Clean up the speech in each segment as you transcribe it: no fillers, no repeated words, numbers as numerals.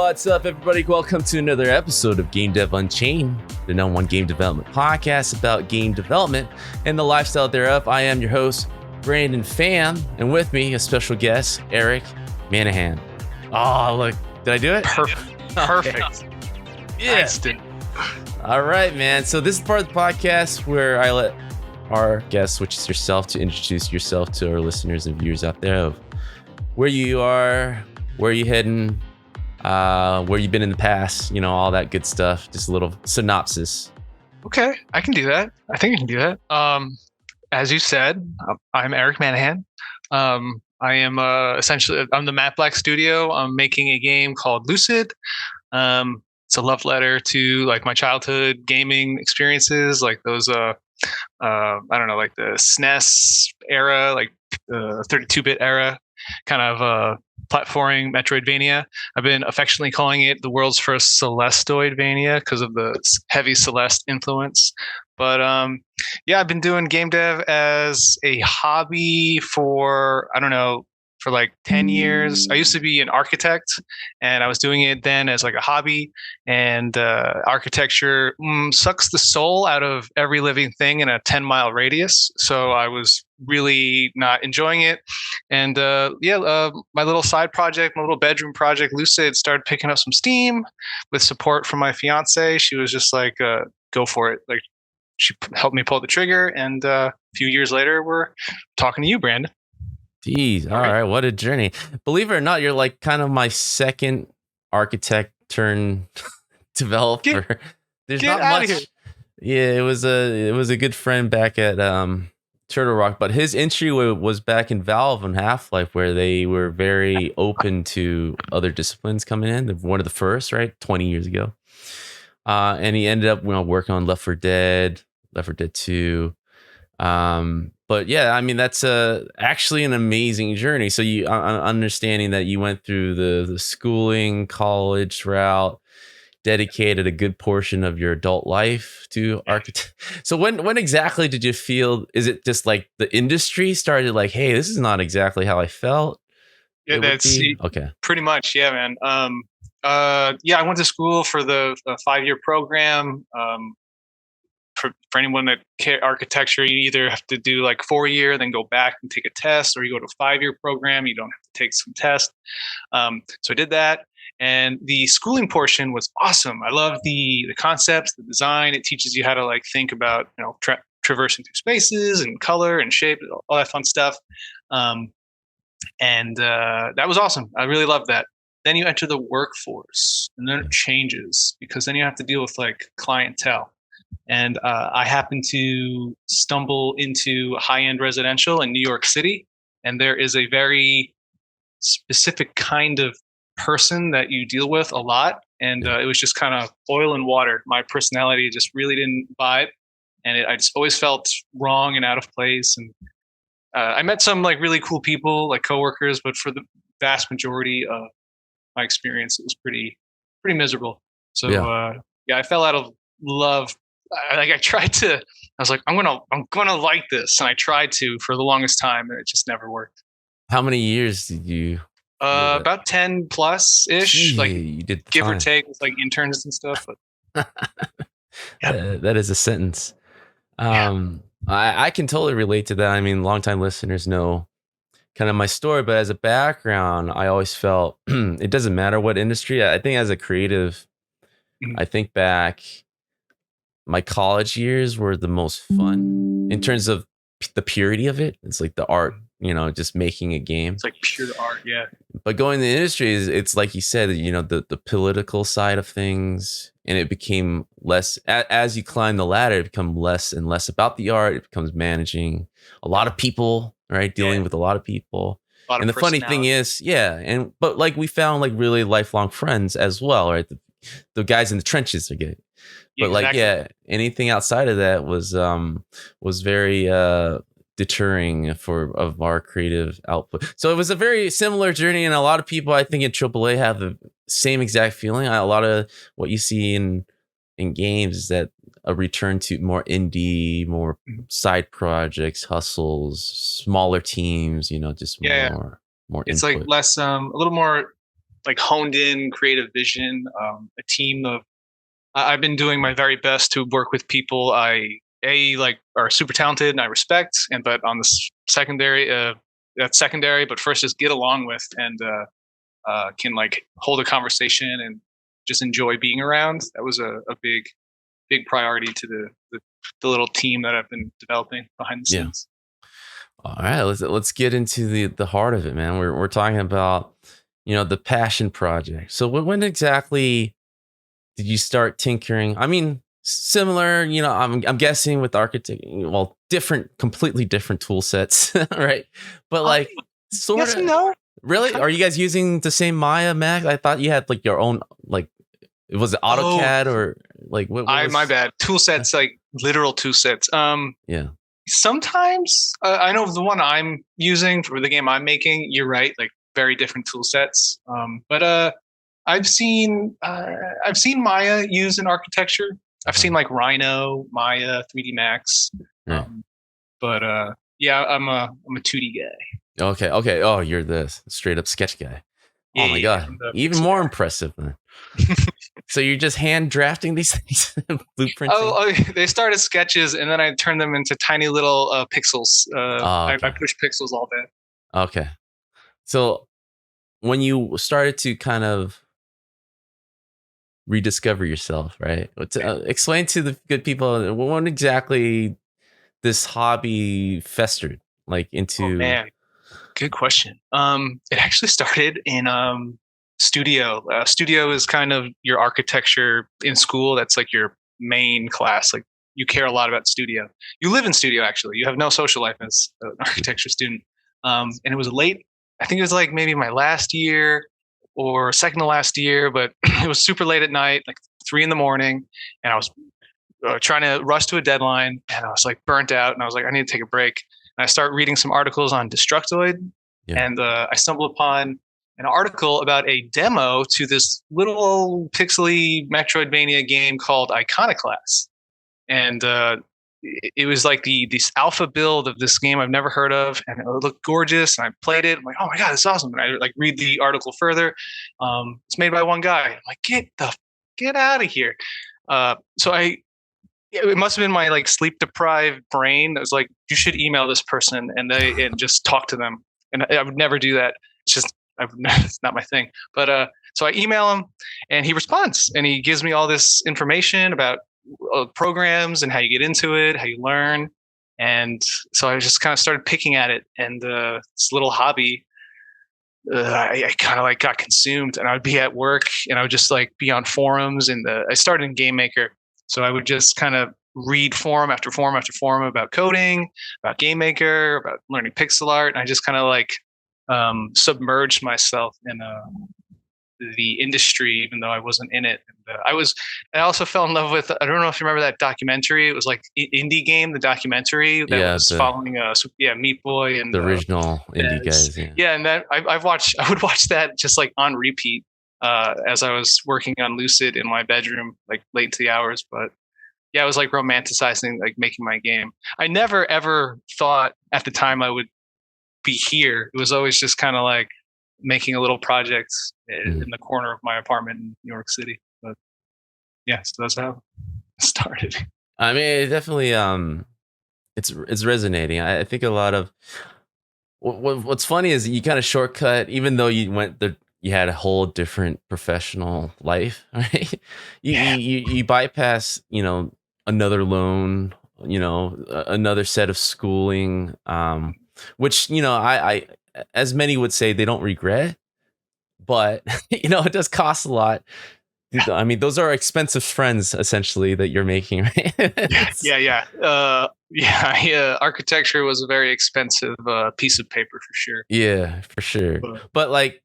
What's up, everybody? Welcome to another episode of Game Dev Unchained, the #1 game development podcast about game development and the lifestyle thereof. I am your host, Brandon Pham, and with me, a special guest, Eric Manahan. Oh, look, did I do it? Perfect. Yeah. All right, man. So this is part of the podcast where I let our guests, which is yourself, to introduce yourself to our listeners and viewers out there of where you are, where you heading, where you've been in the past, you know, all that good stuff. Just a little synopsis. Okay, I can do that. I think I can do that. As you said, I'm Eric Manahan. I am essentially, I'm the Matt Black Studio. I'm making a game called Lucid. It's a love letter to like my childhood gaming experiences, like those, I don't know, like the SNES era, like the 32-bit era, kind of platforming Metroidvania. I've been affectionately calling it the world's first Celestoidvania because of the heavy Celeste influence. But yeah, I've been doing game dev as a hobby for, I don't know, for like 10 years. I used to be an architect and I was doing it then as like a hobby, and architecture sucks the soul out of every living thing in a 10-mile radius. So I was really not enjoying it. And my little side project, my little bedroom project, Lucid, started picking up some steam with support from my fiance. She was just like, go for it. Like, she helped me pull the trigger. And a few years later, we're talking to you, Brandon. Jeez, all right, what a journey. Believe it or not, you're like kind of my second architect turn developer. There's not much. Yeah, it was a good friend back at Turtle Rock, but his entry was back in Valve and Half-Life, where they were very open to other disciplines coming in. They're one of the first, right? 20 years ago. And he ended up working on Left 4 Dead 2. But yeah, I mean, that's actually an amazing journey. So you understanding that you went through the schooling, college route, dedicated a good portion of your adult life to architect. So when exactly did you feel, is it just like the industry started like, hey, this is not exactly how I felt? Yeah, that's okay. Pretty much. Yeah, man. I went to school for the 5-year program. For anyone that care architecture, you either have to do like 4-year, then go back and take a test, or you go to a 5-year program. You don't have to take some test. So I did that, and the schooling portion was awesome. I love the concepts, the design. It teaches you how to like think about traversing through spaces and color and shape, all that fun stuff. And that was awesome. I really loved that. Then you enter the workforce, and then it changes because then you have to deal with like clientele. And I happened to stumble into high-end residential in New York City, and there is a very specific kind of person that you deal with a lot, and it was just kind of oil and water. My personality just really didn't vibe, and I just always felt wrong and out of place. And I met some like really cool people, like coworkers, but for the vast majority of my experience, it was pretty miserable. So I fell out of love. I was like, I'm gonna like this, and I tried to for the longest time, and it just never worked. How many years did you? About 10 plus ish. Like you did give or take with like interns and stuff. But that is a sentence. I can totally relate to that. I mean, longtime listeners know kind of my story, but as a background, I always felt it doesn't matter what industry. I think as a creative, I think back. My college years were the most fun in terms of the purity of it. It's like the art, just making a game. It's like pure art, yeah. But going to the industry, it's like you said, the political side of things, and it became less, as you climb the ladder, it becomes less and less about the art. It becomes managing a lot of people, right? Dealing with a lot of people. And the funny thing is, but like we found like really lifelong friends as well, right? The guys in the trenches are good. But anything outside of that was very deterring of our creative output. So it was a very similar journey, and a lot of people I think in AAA have the same exact feeling. A lot of what you see in games is that a return to more indie, more side projects, hustles, smaller teams. Just more. It's input. Like less, a little more like honed in creative vision, a team of. I've been doing my very best to work with people like are super talented and I respect, and but on the secondary, that's secondary. But first, just get along with and can like hold a conversation and just enjoy being around. That was a big priority to the little team that I've been developing behind the scenes. All right, let's get into the heart of it, man. We're talking about the passion project. So when exactly did you start tinkering? I mean, similar, I'm guessing with architect, well, completely different tool sets, right? But like sort yes of and no. Really? Are you guys using the same Maya Mac? I thought you had like your own, like, was it AutoCAD or like what was... my bad. Tool sets, like literal tool sets. Yeah. Sometimes I know the one I'm using for the game I'm making. You're right, like very different tool sets. But I've seen Maya used in architecture. I've seen like Rhino, Maya, 3D Max. But yeah, I'm a 2D guy. Okay. Oh, you're the straight up sketch guy. Oh my god, even more impressive then. So you're just hand drafting these things, blueprinting? Oh, they started sketches, and then I turned them into tiny little pixels. Okay. I push pixels all day. Okay. So when you started to kind of rediscover yourself, right? Explain to the good people when exactly this hobby festered, like into... Oh man, good question. It actually started in studio. Studio is kind of your architecture in school. That's like your main class. Like you care a lot about studio. You live in studio, actually. You have no social life as an architecture student. And it was late. I think it was like maybe my last year or second to last year, but it was super late at night, like 3 a.m, and I was trying to rush to a deadline, and I was like burnt out, and I was like, I need to take a break. And I start reading some articles on Destructoid, and I stumbled upon an article about a demo to this little pixely Metroidvania game called Iconoclast. And it was like this alpha build of this game I've never heard of, and it looked gorgeous. And I played it. I'm like, oh my god, this is awesome. And I like read the article further. It's made by one guy. I'm like, get out of here. It must have been my like sleep deprived brain that was like, you should email this person and just talk to them. And I would never do that. It's not my thing. But so I email him, and he responds, and he gives me all this information about programs and how you get into it, how you learn. And so I just kind of started picking at it, and this little hobby, I kind of like got consumed, and I would be at work, and I would just like be on forums. And I started in Game Maker, so I would just kind of read forum after forum after forum about coding, about Game Maker, about learning pixel art. And I just kind of like submerged myself in the industry, even though I wasn't in it. And I also fell in love with, I don't know if you remember that documentary. It was like Indie Game, the documentary that was following Meat Boy and the original indie guys. Yeah, and that I would watch that just like on repeat as I was working on Lucid in my bedroom, like late to the hours. But yeah, I was like romanticizing like making my game. I never ever thought at the time I would be here. It was always just kind of like making a little project in the corner of my apartment in New York City. But yeah, so that's how it started. I mean, it definitely it's resonating. I think a lot of what's funny is you kind of shortcut, even though you had a whole different professional life, right? You bypass, another loan, another set of schooling, which, I as many would say they don't regret, but it does cost a lot. I mean, those are expensive friends essentially that you're making, right? Architecture was a very expensive piece of paper for sure. Yeah, for sure. But like,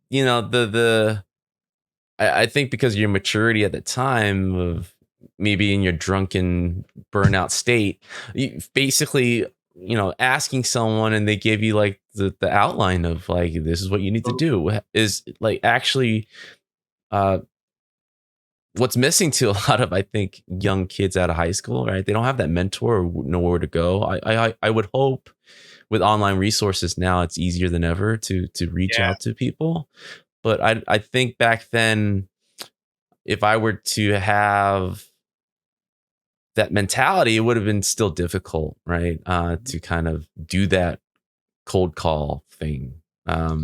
I think because of your maturity at the time of maybe in your drunken burnout state, you basically, asking someone and they give you like the outline of like, this is what you need to do is like actually what's missing to a lot of, I think, young kids out of high school, right? They don't have that mentor or know where to go. I would hope with online resources now, it's easier than ever to reach out to people. But I think back then, if I were to have that mentality, it would have been still difficult, right? To kind of do that cold call thing. I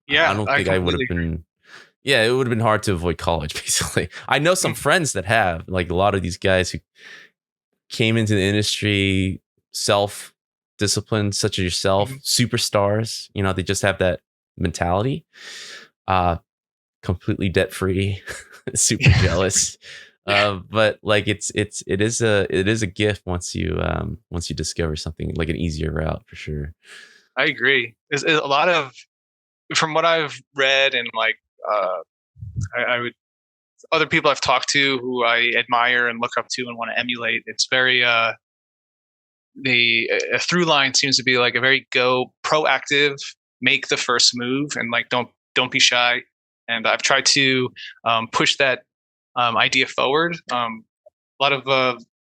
Yeah, don't I think I would have completely agree. been. Yeah, it would have been hard to avoid college. Basically, I know some friends that have, like, a lot of these guys who came into the industry self disciplined, such as yourself, Mhm. superstars. They just have that mentality. Completely debt free, super jealous. But like it is a gift once you discover something like an easier route for sure. I agree. There's a lot of, from what I've read and like, uh, I would, other people I've talked to who I admire and look up to and want to emulate. It's very the a through line seems to be like a very go proactive, make the first move, and like don't be shy. And I've tried to push that idea forward. A lot of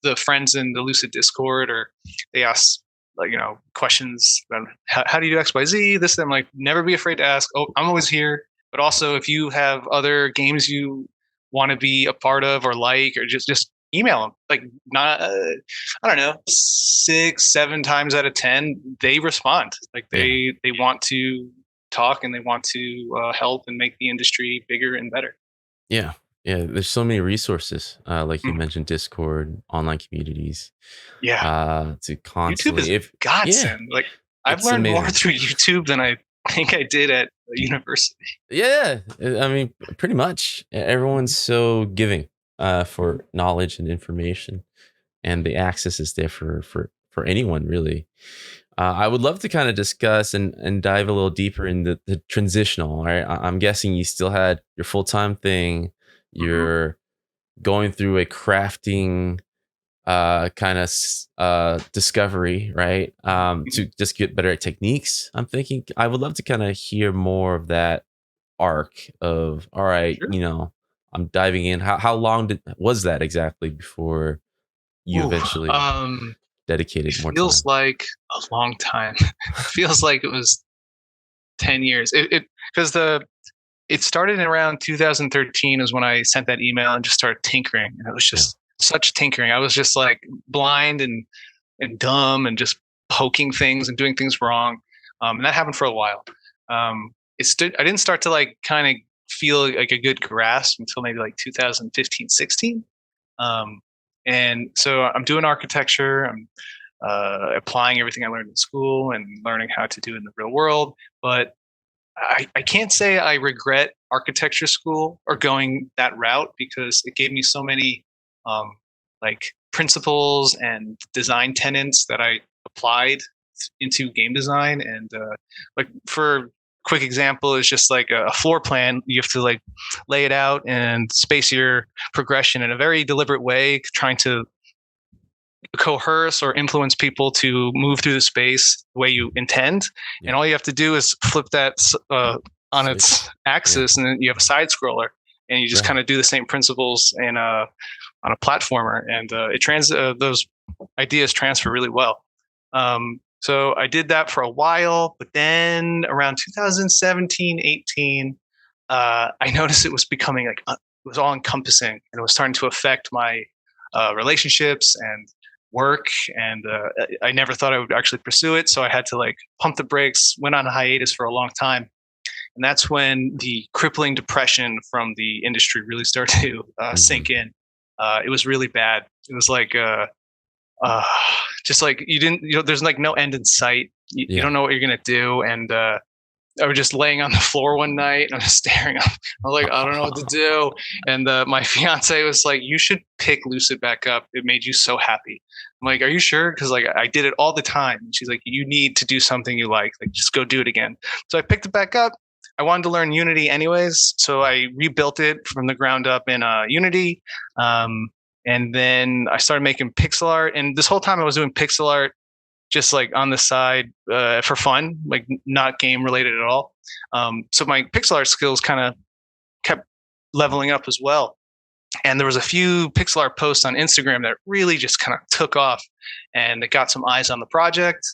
the friends in the Lucid Discord, or they ask like questions about how do you do X Y Z this. I'm like, never be afraid to ask. Oh, I'm always here. But also, if you have other games you want to be a part of or like, or just email them. Like, not I don't know, 6 7 times out of 10 they respond. Like Yeah, they want to talk and they want to help and make the industry bigger and better. yeah, yeah. There's so many resources, like you Mhm. mentioned, Discord, online communities, Yeah, to YouTube is constantly, if yeah, godsend. Like, I've it's learned more amazing. through YouTube than I think I did at university. Yeah, I mean, pretty much everyone's so giving, for knowledge and information, and the access is there for anyone really. I would love to kind of discuss and dive a little deper in the transitional. Right, I'm guessing you still had your full time thing. Mhm. You're going through a crafting kind of discovery, right? To Mhm. just get better at techniques. I'm thinking I would love to kind of hear more of that arc of, all right, Sure. I'm diving in. How long was that exactly before you Ooh, eventually it dedicated more feels time? like a long time. It feels like it was 10 years. It because it started in around 2013 is when I sent that email and just started tinkering. And it was Yeah. just such tinkering. I was just like blind and dumb and just poking things and doing things wrong. And that happened for a while. I didn't start to like kind of feel like a good grasp until maybe like 2015, 16. Um, and so I'm doing architecture. I'm applying everything I learned in school and learning how to do it in the real world. But I can't say I regret architecture school or going that route because it gave me so many like principles and design tenets that I applied into game design. And like, for quick example, is just like a floor plan. You have to like lay it out and space your progression in a very deliberate way, trying to coerce or influence people to move through the space the way you intend. Yeah. And all you have to do is flip that on its Switch. Yeah. axis, and then you have a side scroller, and you just kind Right. of do the same principles in on a platformer, and those ideas transfer really well. So I did that for a while, but then around 2017, 18, I noticed it was becoming like it was all encompassing, and it was starting to affect my relationships and work. And I never thought I would actually pursue it, so I had to like pump the brakes. Went on a hiatus for a long time, and that's when the crippling depression from the industry really started to Hmm. sink in. It was really bad. It was like uh, just like there's like no end in sight. You Yeah. don't know what you're gonna do, and I was just laying on the floor one night and I was staring up. I was like, I don't know what to do. And my fiance was like, you should pick Lucid back up. It made you so happy. I'm like, are you sure? Because like I did it all the time. And she's like, you need to do something you like. Like, just go do it again. So I picked it back up. I wanted to learn Unity anyways, so I rebuilt it from the ground up in Unity. Um, and then I started making pixel art. And this whole time I was doing pixel art just like on the side for fun, like not game related at all. So my pixel art skills kind of kept leveling up as well. And there was a few pixel art posts on Instagram that really just kind of took off, and it got some eyes on the project.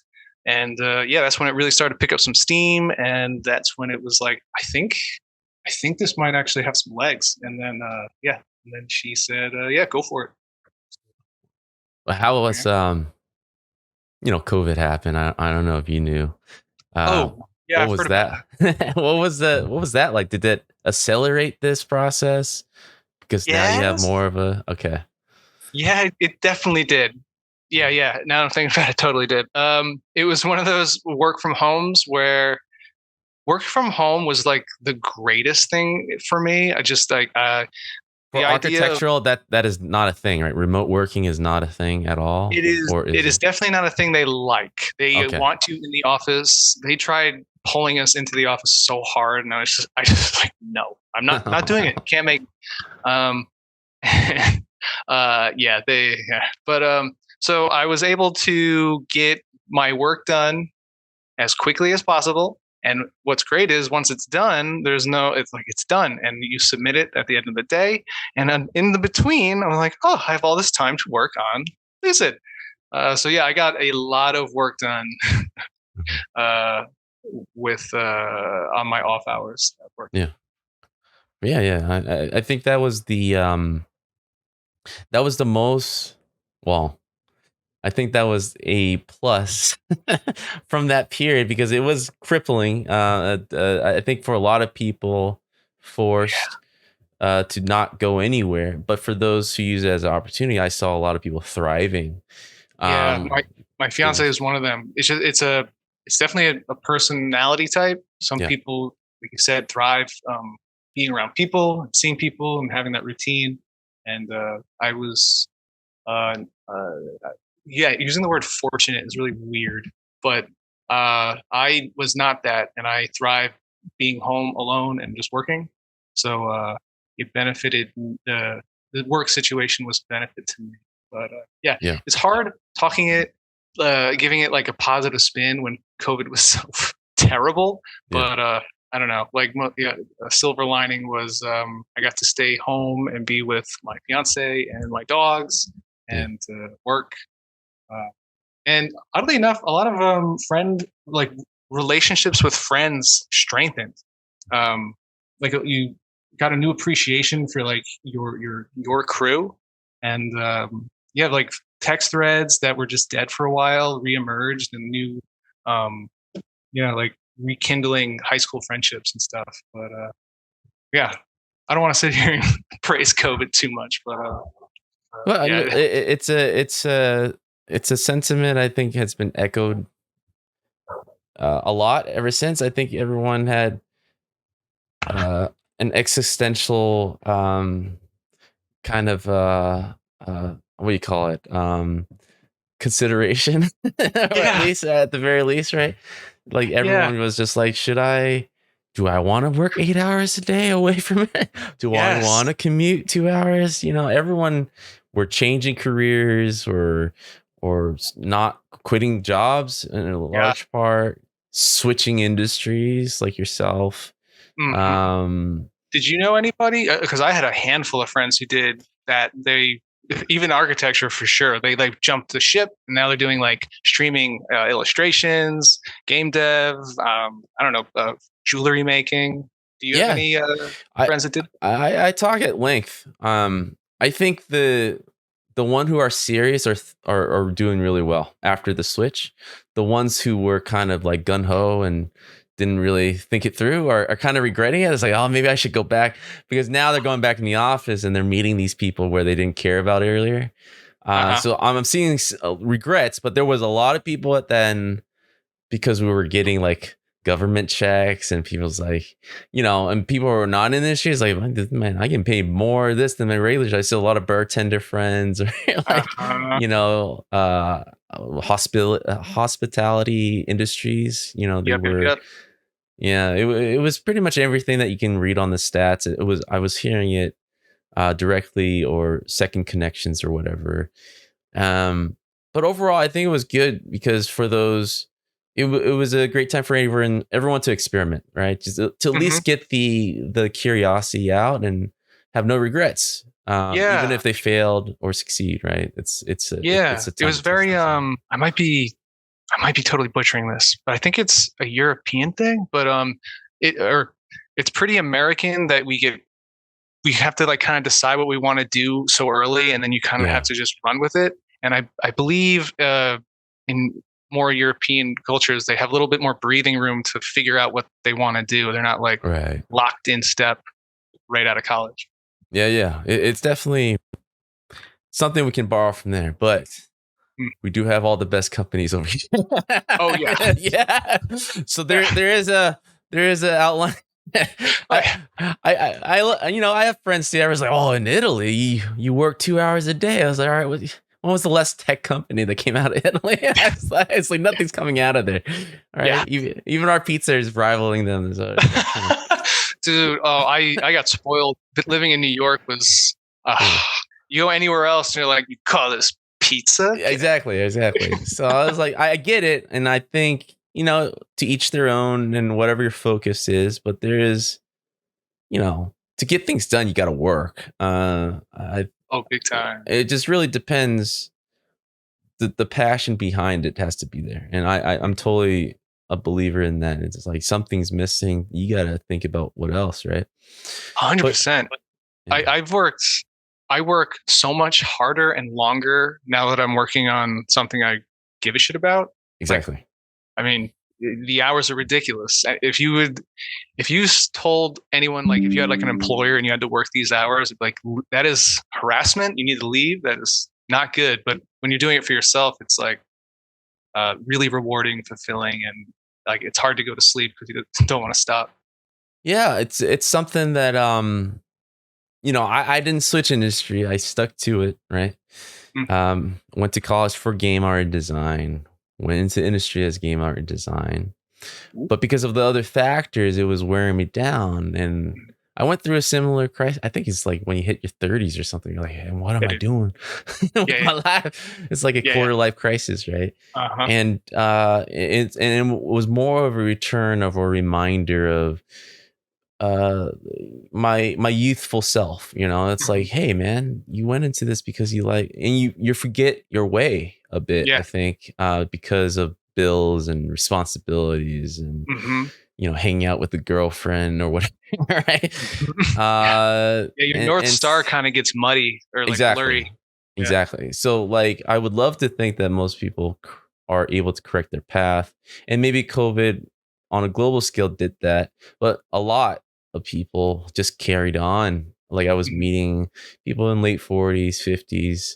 And yeah, that's when it really started to pick up some steam. And that's when it was like, I think I think this might actually have some legs. And then, yeah. And then she said, yeah, go for it. How was COVID happened? I don't know if you knew. Uh, Oh, yeah, what I've was heard about that? What was that like? Did that accelerate this process? Because now you have Yes. more of a okay. Yeah, it definitely did. Yeah, yeah. Now I'm thinking about it, totally did. It was one of those work from homes where work from home was like the greatest thing for me. I just like For the idea of architectural, that is not a thing, right? Remote working is not a thing at all, or it is is it? definitely not a thing they like. They Okay. want to in the office. They tried pulling us into the office so hard, and I just like no, I'm not doing it. Can't make. Um, yeah. But so I was able to get my work done as quickly as possible. And what's great is once it's done, it's like it's done, and you submit it at the end of the day. And then in the between, I'm like, oh, I have all this time to work on Lucid. So yeah, I got a lot of work done uh, with on my off hours at work. Yeah. Yeah. I think that was the most well. I think that was a plus from that period because it was crippling. I think for a lot of people, forced to not go anywhere. But for those who use it as an opportunity, I saw a lot of people thriving. Yeah, Um, my you know, fiance is one of them. It's definitely a personality type. Some yeah, people, like you said, thrive being around people, seeing people, and having that routine. And I was, uh, uh, yeah, using the word fortunate is really weird, but I was not that, and I thrive being home alone and just working. So it benefited the work situation was benefit to me. But yeah, yeah, it's hard talking it, giving it like a positive spin when COVID was so terrible. yeah, But I don't know. Like, yeah, a silver lining was I got to stay home and be with my fiance and my dogs yeah, and work. Uh, and oddly enough, a lot of friend like relationships with friends strengthened. Um, like you got a new appreciation for like your crew, and yeah, like text threads that were just dead for a while reemerged, and new, um, like rekindling high school friendships and stuff. But yeah, I don't want to sit here and praise COVID too much, but well, yeah, it's a sentiment I think has been echoed a lot ever since. I think everyone had uh, an existential kind of what do you call it? Consideration, or at yeah, least at the very least, right? Like yeah, everyone was just like, do I want to work 8 hours a day away from it? Do I yes, want to commute 2 hours? Everyone were changing careers or not quitting jobs in a yeah. large part, switching industries like yourself. Hmm. Um, Did you know anybody? Because I had a handful of friends who did that. They even architecture for sure. They like jumped the ship, and now they're doing like streaming illustrations, game dev. I don't know, jewelry making. Do you have yeah, any I, friends that did? I talk at length. I think the one who are serious are doing really well after the switch. The ones who were kind of like gun ho and didn't really think it through are kind of regretting it. It's like, oh, maybe I should go back because now they're going back in the office and they're meeting these people where they didn't care about earlier. Uh huh. So I'm seeing regrets, but there was a lot of people at then because we were getting like government checks and people's like, and people who are not in this is like, man, I can pay more of this than my regular job. I see a lot of bartender friends or Uh like, huh. hospitality industries, they Yep. Yep. were, Yep. yeah, it was pretty much everything that you can read on the stats. I was hearing it directly or second connections or whatever. But overall, I think it was good because for those, it was a great time for everyone to experiment, right? Just to at Hmm. least get the curiosity out and have no regrets, even Yeah. if they failed or succeed, right? It's Yeah. a It time was to test very. themselves. I might be totally butchering this, but I think it's a European thing. But it or it's pretty American that we have to like kind of decide what we want to do so early, and then you kind of have to just run with it. And I believe in more European cultures, they have a little bit more breathing room to figure out what they want to do. They're not like locked in step right out of college. Yeah. It's definitely something we can borrow from there, but we do have all the best companies over here. Oh yeah. Yeah. So there is a outline. I you know, I have friends see. I was like, oh, in Italy, you work 2 hours a day. I was like, all right, when was the last tech company that came out of Italy? It's like nothing's coming out of there. All right, even our pizza is rivaling them. So, dude, I got spoiled. Living in New York was you go anywhere else and you're like, you call this pizza? Exactly. So I was like, I get it, and I think, you know, to each their own and whatever your focus is, but there is, you know, to get things done, you got to work. Big time. It just really depends. The passion behind it has to be there, and I'm totally a believer in that. It's just like something's missing. You got to think about what else, right? 100%. I work so much harder and longer now that I'm working on something I give a shit about. Exactly. Like, I mean, the hours are ridiculous. If you told anyone, like if you had like an employer and you had to work these hours, like that is harassment. You need to leave. That is not good. But when you're doing it for yourself, it's like really rewarding, fulfilling, and like it's hard to go to sleep because you don't want to stop. Yeah, it's something that you know, I didn't switch industry. I stuck to it, right? Went to college for game art and design. Went into industry as game art and design. But because of the other factors, it was wearing me down. And I went through a similar crisis. I think it's like when you hit your 30s or something, you're like, hey, what am I doing with my life? It's like a quarter life crisis, right? And it was more of a return of a reminder of my youthful self. You know, it's like, hey man, you went into this because you like, and you forget your way a bit. I think because of bills and responsibilities and you know, hanging out with the girlfriend or whatever, right? Your North Star kind of gets muddy or like blurry. Exactly. So like, I would love to think that most people are able to correct their path, and maybe COVID on a global scale did that, but a lot of people just carried on. Like I was meeting people in late 40s, 50s,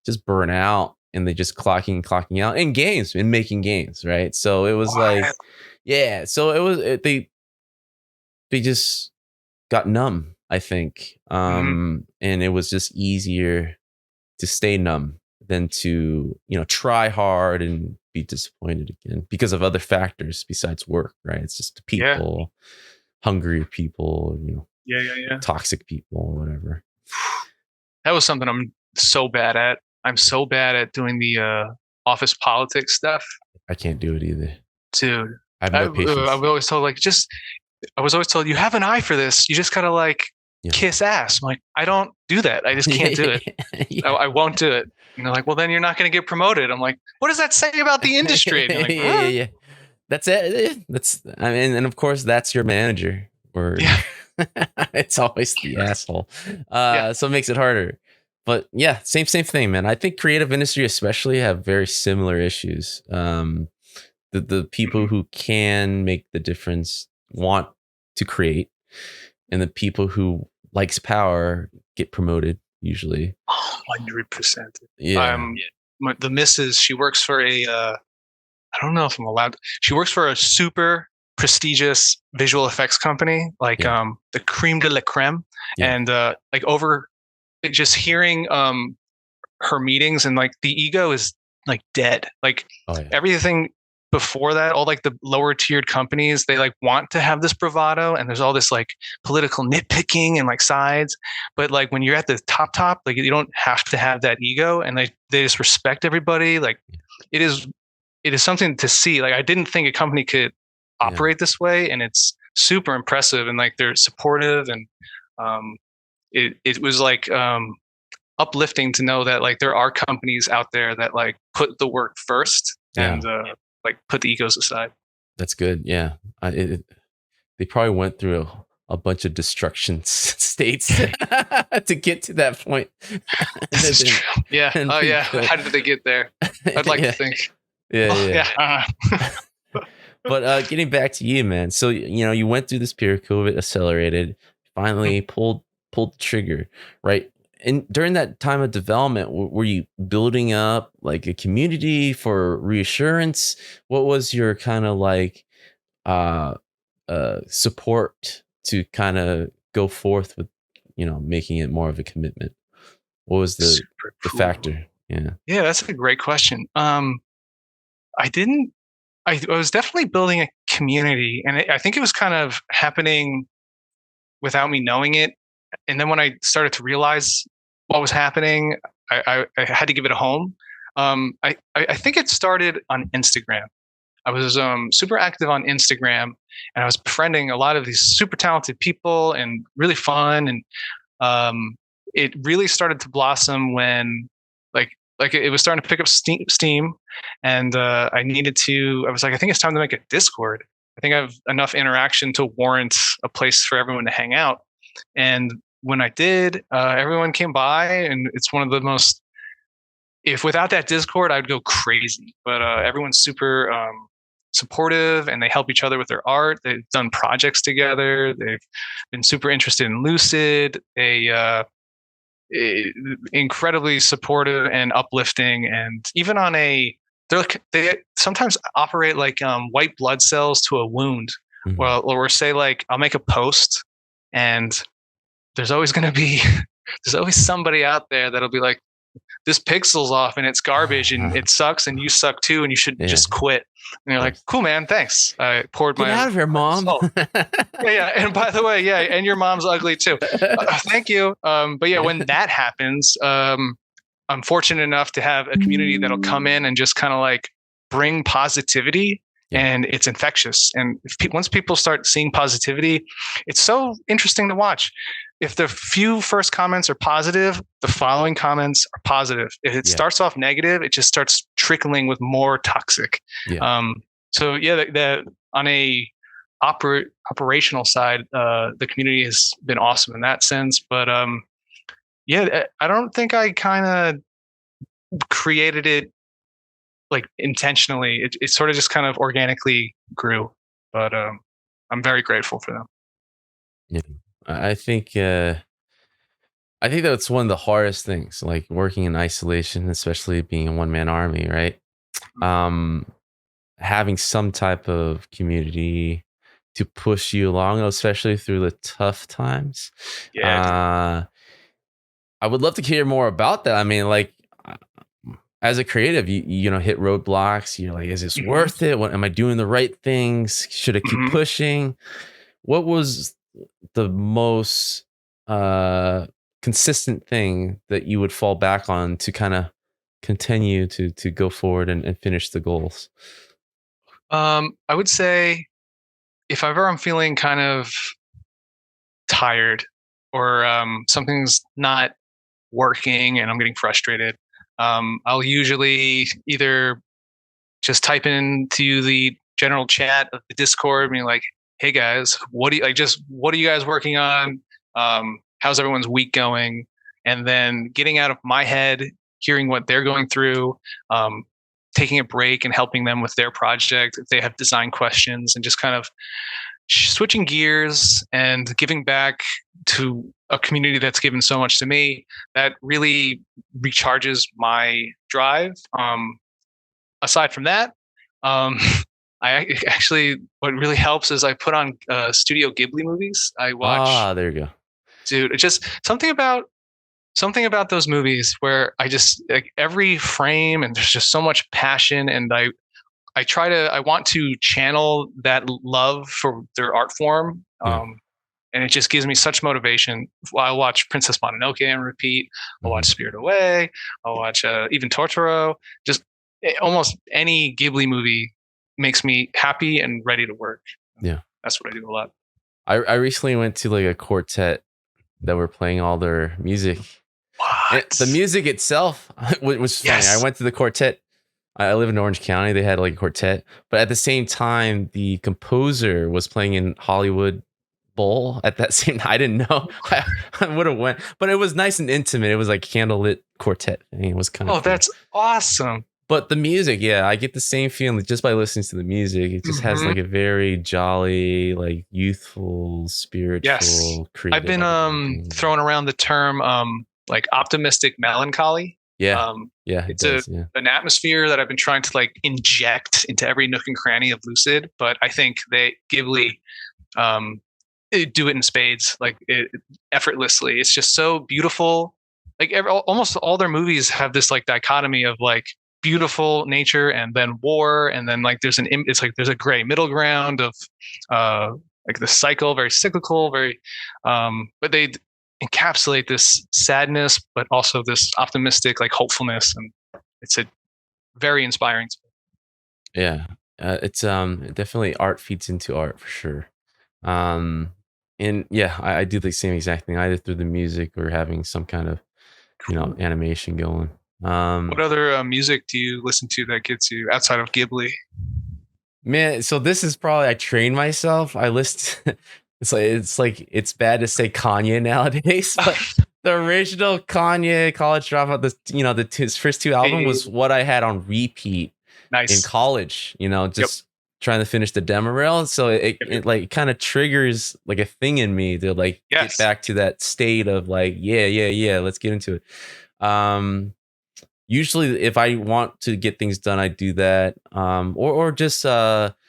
just burn out, and they just clocking out in games and making games, right? So it was like, so it was they just got numb, I think. And it was just easier to stay numb than to, you know, try hard and be disappointed again because of other factors besides work, right? It's just people, hungry people, you know, toxic people or whatever. That was something I'm so bad at. I'm so bad at doing the office politics stuff. I can't do it either, dude. I have no patience. I was always told I was always told you have an eye for this. You just gotta like kiss ass. I'm like, I don't do that. I just can't do it. I won't do it. And they're like, well, then you're not going to get promoted. I'm like, what does that say about the industry? And you're like, That's it. I mean, and of course, that's your manager. Or it's always the asshole. So it makes it harder. But yeah, same thing, man. I think creative industry especially have very similar issues. The people who can make the difference want to create, and the people who likes power get promoted usually. 100%. The missus, she works for a I don't know if I'm allowed. She works for a super prestigious visual effects company, like the creme de la creme, and like over just hearing her meetings, and like the ego is like dead. Like everything before that, all like the lower tiered companies, they like want to have this bravado, and there's all this like political nitpicking and like sides. But like when you're at the top, like you don't have to have that ego, and they just respect everybody. Like it is something to see. Like I didn't think a company could operate this way, and it's super impressive. And like they're supportive, and it was like uplifting to know that like there are companies out there that like put the work first and like put the egos aside. That's good. Yeah. They probably went through a bunch of destruction states to get to that point. This is true. Yeah. Oh yeah. How did they get there? I'd like to think. Yeah. But getting back to you, man. So you went through this period, COVID accelerated, finally pulled the trigger, right? And during that time of development, were you building up like a community for reassurance? What was your kind of like support to kind of go forth with making it more of a commitment? What was the factor? Yeah, that's a great question. I was definitely building a community, and I think it was kind of happening without me knowing it. And then when I started to realize what was happening, I had to give it a home. I think it started on Instagram. I was super active on Instagram, and I was befriending a lot of these super talented people and really fun. And it really started to blossom when like it was starting to pick up steam, and I was like, I think it's time to make a Discord. I think I have enough interaction to warrant a place for everyone to hang out. And when I did, everyone came by, and it's one of the most, if without that Discord, I'd go crazy. But everyone's super supportive, and they help each other with their art. They've done projects together. They've been super interested in Lucid. Incredibly supportive and uplifting, and even on they sometimes operate like white blood cells to a wound. Well, or say like I'll make a post, and there's always somebody out there that'll be like, this pixel's off and it's garbage and it sucks and you suck too and you should just quit. And you're like, cool, man, thanks. I poured Get out of here, mom. yeah. And by the way, and your mom's ugly too. Thank you. But yeah, when that happens, I'm fortunate enough to have a community that'll come in and just kind of like bring positivity, and it's infectious. And once people start seeing positivity, it's so interesting to watch. If the few first comments are positive, the following comments are positive. If it starts off negative, it just starts trickling with more toxic. So on a operational side, the community has been awesome in that sense. But I don't think I kind of created it like intentionally. It sort of just kind of organically grew. But I'm very grateful for them. Yeah. I think that's one of the hardest things, like working in isolation, especially being a one-man army, right? Having some type of community to push you along, especially through the tough times. I would love to hear more about that. I mean, like, as a creative, you hit roadblocks. You're like, is this worth it? What am I doing the right things? Should I keep pushing? What was the most consistent thing that you would fall back on to kind of continue to go forward and finish the goals? I would say if ever I'm feeling kind of tired, or something's not working and I'm getting frustrated, I'll usually either just type into the general chat of the Discord, being like, hey guys, what are you guys working on? How's everyone's week going? And then getting out of my head, hearing what they're going through, taking a break and helping them with their project if they have design questions, and just kind of switching gears and giving back to a community that's given so much to me. That really recharges my drive. Aside from that, what really helps is I put on Studio Ghibli movies. I watch. There you go, dude. It's just something about those movies where I just like every frame, and there's just so much passion, and I want to channel that love for their art form. And it just gives me such motivation. I'll watch Princess Mononoke and repeat. I'll watch Spirit Away. I'll watch even Totoro. Just almost any Ghibli movie makes me happy and ready to work. Yeah, that's what I do a lot. I recently went to like a quartet that were playing all their music. What? The music itself was funny. Yes. I went to the quartet. I live in Orange County. They had like a quartet, but at the same time, the composer was playing in Hollywood full at that same. I didn't know I would have went, but it was nice and intimate. It was like candlelit quartet. I mean, it was kind of. Oh, cool. that's awesome. But the music, yeah, I get the same feeling just by listening to the music. It just has like a very jolly, like youthful, spiritual, creative. I've been throwing around the term like optimistic melancholy. Yeah. Yeah. It's an atmosphere that I've been trying to like inject into every nook and cranny of Lucid, but I think Ghibli do it in spades, like effortlessly. It's just so beautiful. Like almost all their movies have this like dichotomy of like beautiful nature and then war, and then like there's a gray middle ground of like the cycle, very cyclical, very but they encapsulate this sadness but also this optimistic like hopefulness, and it's a very inspiring. Yeah, it's definitely art feeds into art for sure. And yeah, I do the same exact thing, either through the music or having some kind of animation going. What other music do you listen to that gets you outside of Ghibli? Man, so this is probably, I train myself. I listen. It's bad to say Kanye nowadays, but the original Kanye College Dropout, his first two albums was what I had on repeat in college. Just trying to finish the demo reel. So it like kind of triggers like a thing in me to like get back to that state of like yeah, let's get into it. Usually if I want to get things done, I do that. Or just Ennio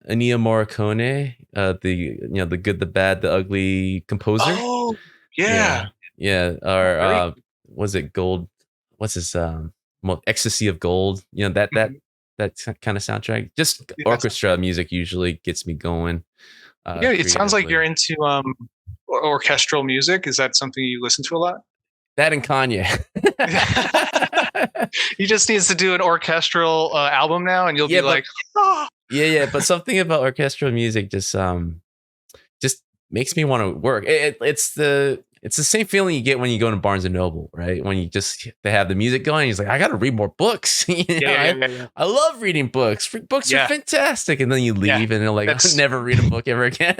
Morricone, the good, the bad, the ugly composer. Oh, yeah. Or was it Gold? What's his Ecstasy of Gold? That kind of soundtrack. Just orchestra music usually gets me going. It sounds like you're into orchestral music. Is that something you listen to a lot? That and Kanye. He just needs to do an orchestral album now, and you'll be like, oh. Yeah. But something about orchestral music just makes me want to work. It's the same feeling you get when you go to Barnes and Noble, right? When they have the music going, he's like, I got to read more books. I love reading books. Books are fantastic. And then you leave and they're like, I'll never read a book ever again.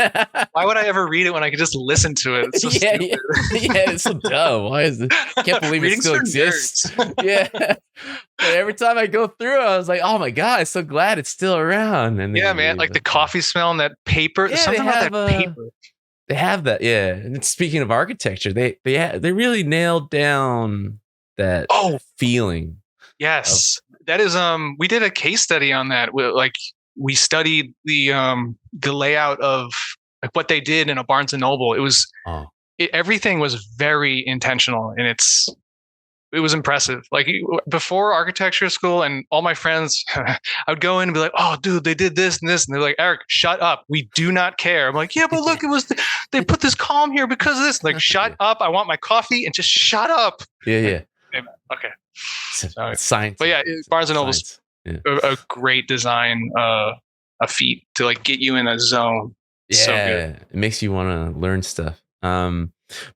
Why would I ever read it when I could just listen to it? It's so stupid. It's so dumb. Why is it? I can't believe it still exists. Yeah. But every time I go through, I was like, oh my God, I'm so glad it's still around. And man, like the coffee smell and that paper. Yeah, something about that paper. They have that, yeah. And speaking of architecture, they really nailed down that feeling. Yes, that is. We did a case study on that. We studied the layout of like what they did in a Barnes and Noble. It was everything was very intentional, and it was impressive. Like before architecture school, and all my friends, I would go in and be like, "Oh, dude, they did this and this," and they're like, "Eric, shut up. We do not care." I'm like, "Yeah, but look, they put this column here because of this." Like, shut up. I want my coffee, and just shut up. Yeah. Okay. Sorry. Science. But yeah, Barnes and Noble's a great design, a feat to like get you in a zone. Yeah, so good. It makes you want to learn stuff.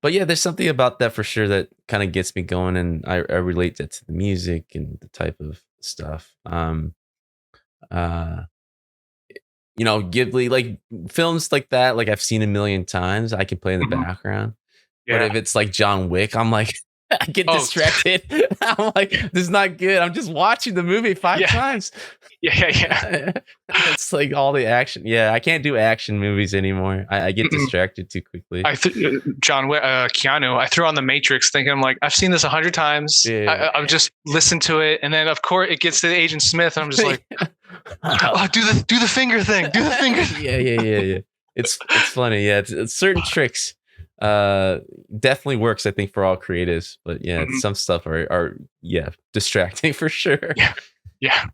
But yeah, there's something about that for sure that kind of gets me going, and I relate that to the music and the type of stuff. Ghibli, like films like that, like I've seen a million times. I can play in the background. Yeah. But if it's like John Wick, I'm like, I get distracted. I'm like, this is not good. I'm just watching the movie 5 times. Yeah. It's like all the action. Yeah, I can't do action movies anymore. I get distracted too quickly. John Wick, Keanu, I threw on The Matrix thinking, I'm like, I've seen this 100 times. Yeah. I've just listened to it. And then, of course, it gets to Agent Smith. And I'm just like, do the finger thing. Do the finger thing. Yeah. It's funny. Yeah, it's certain tricks. Definitely works, I think, for all creatives, but some stuff are distracting for sure. Yeah.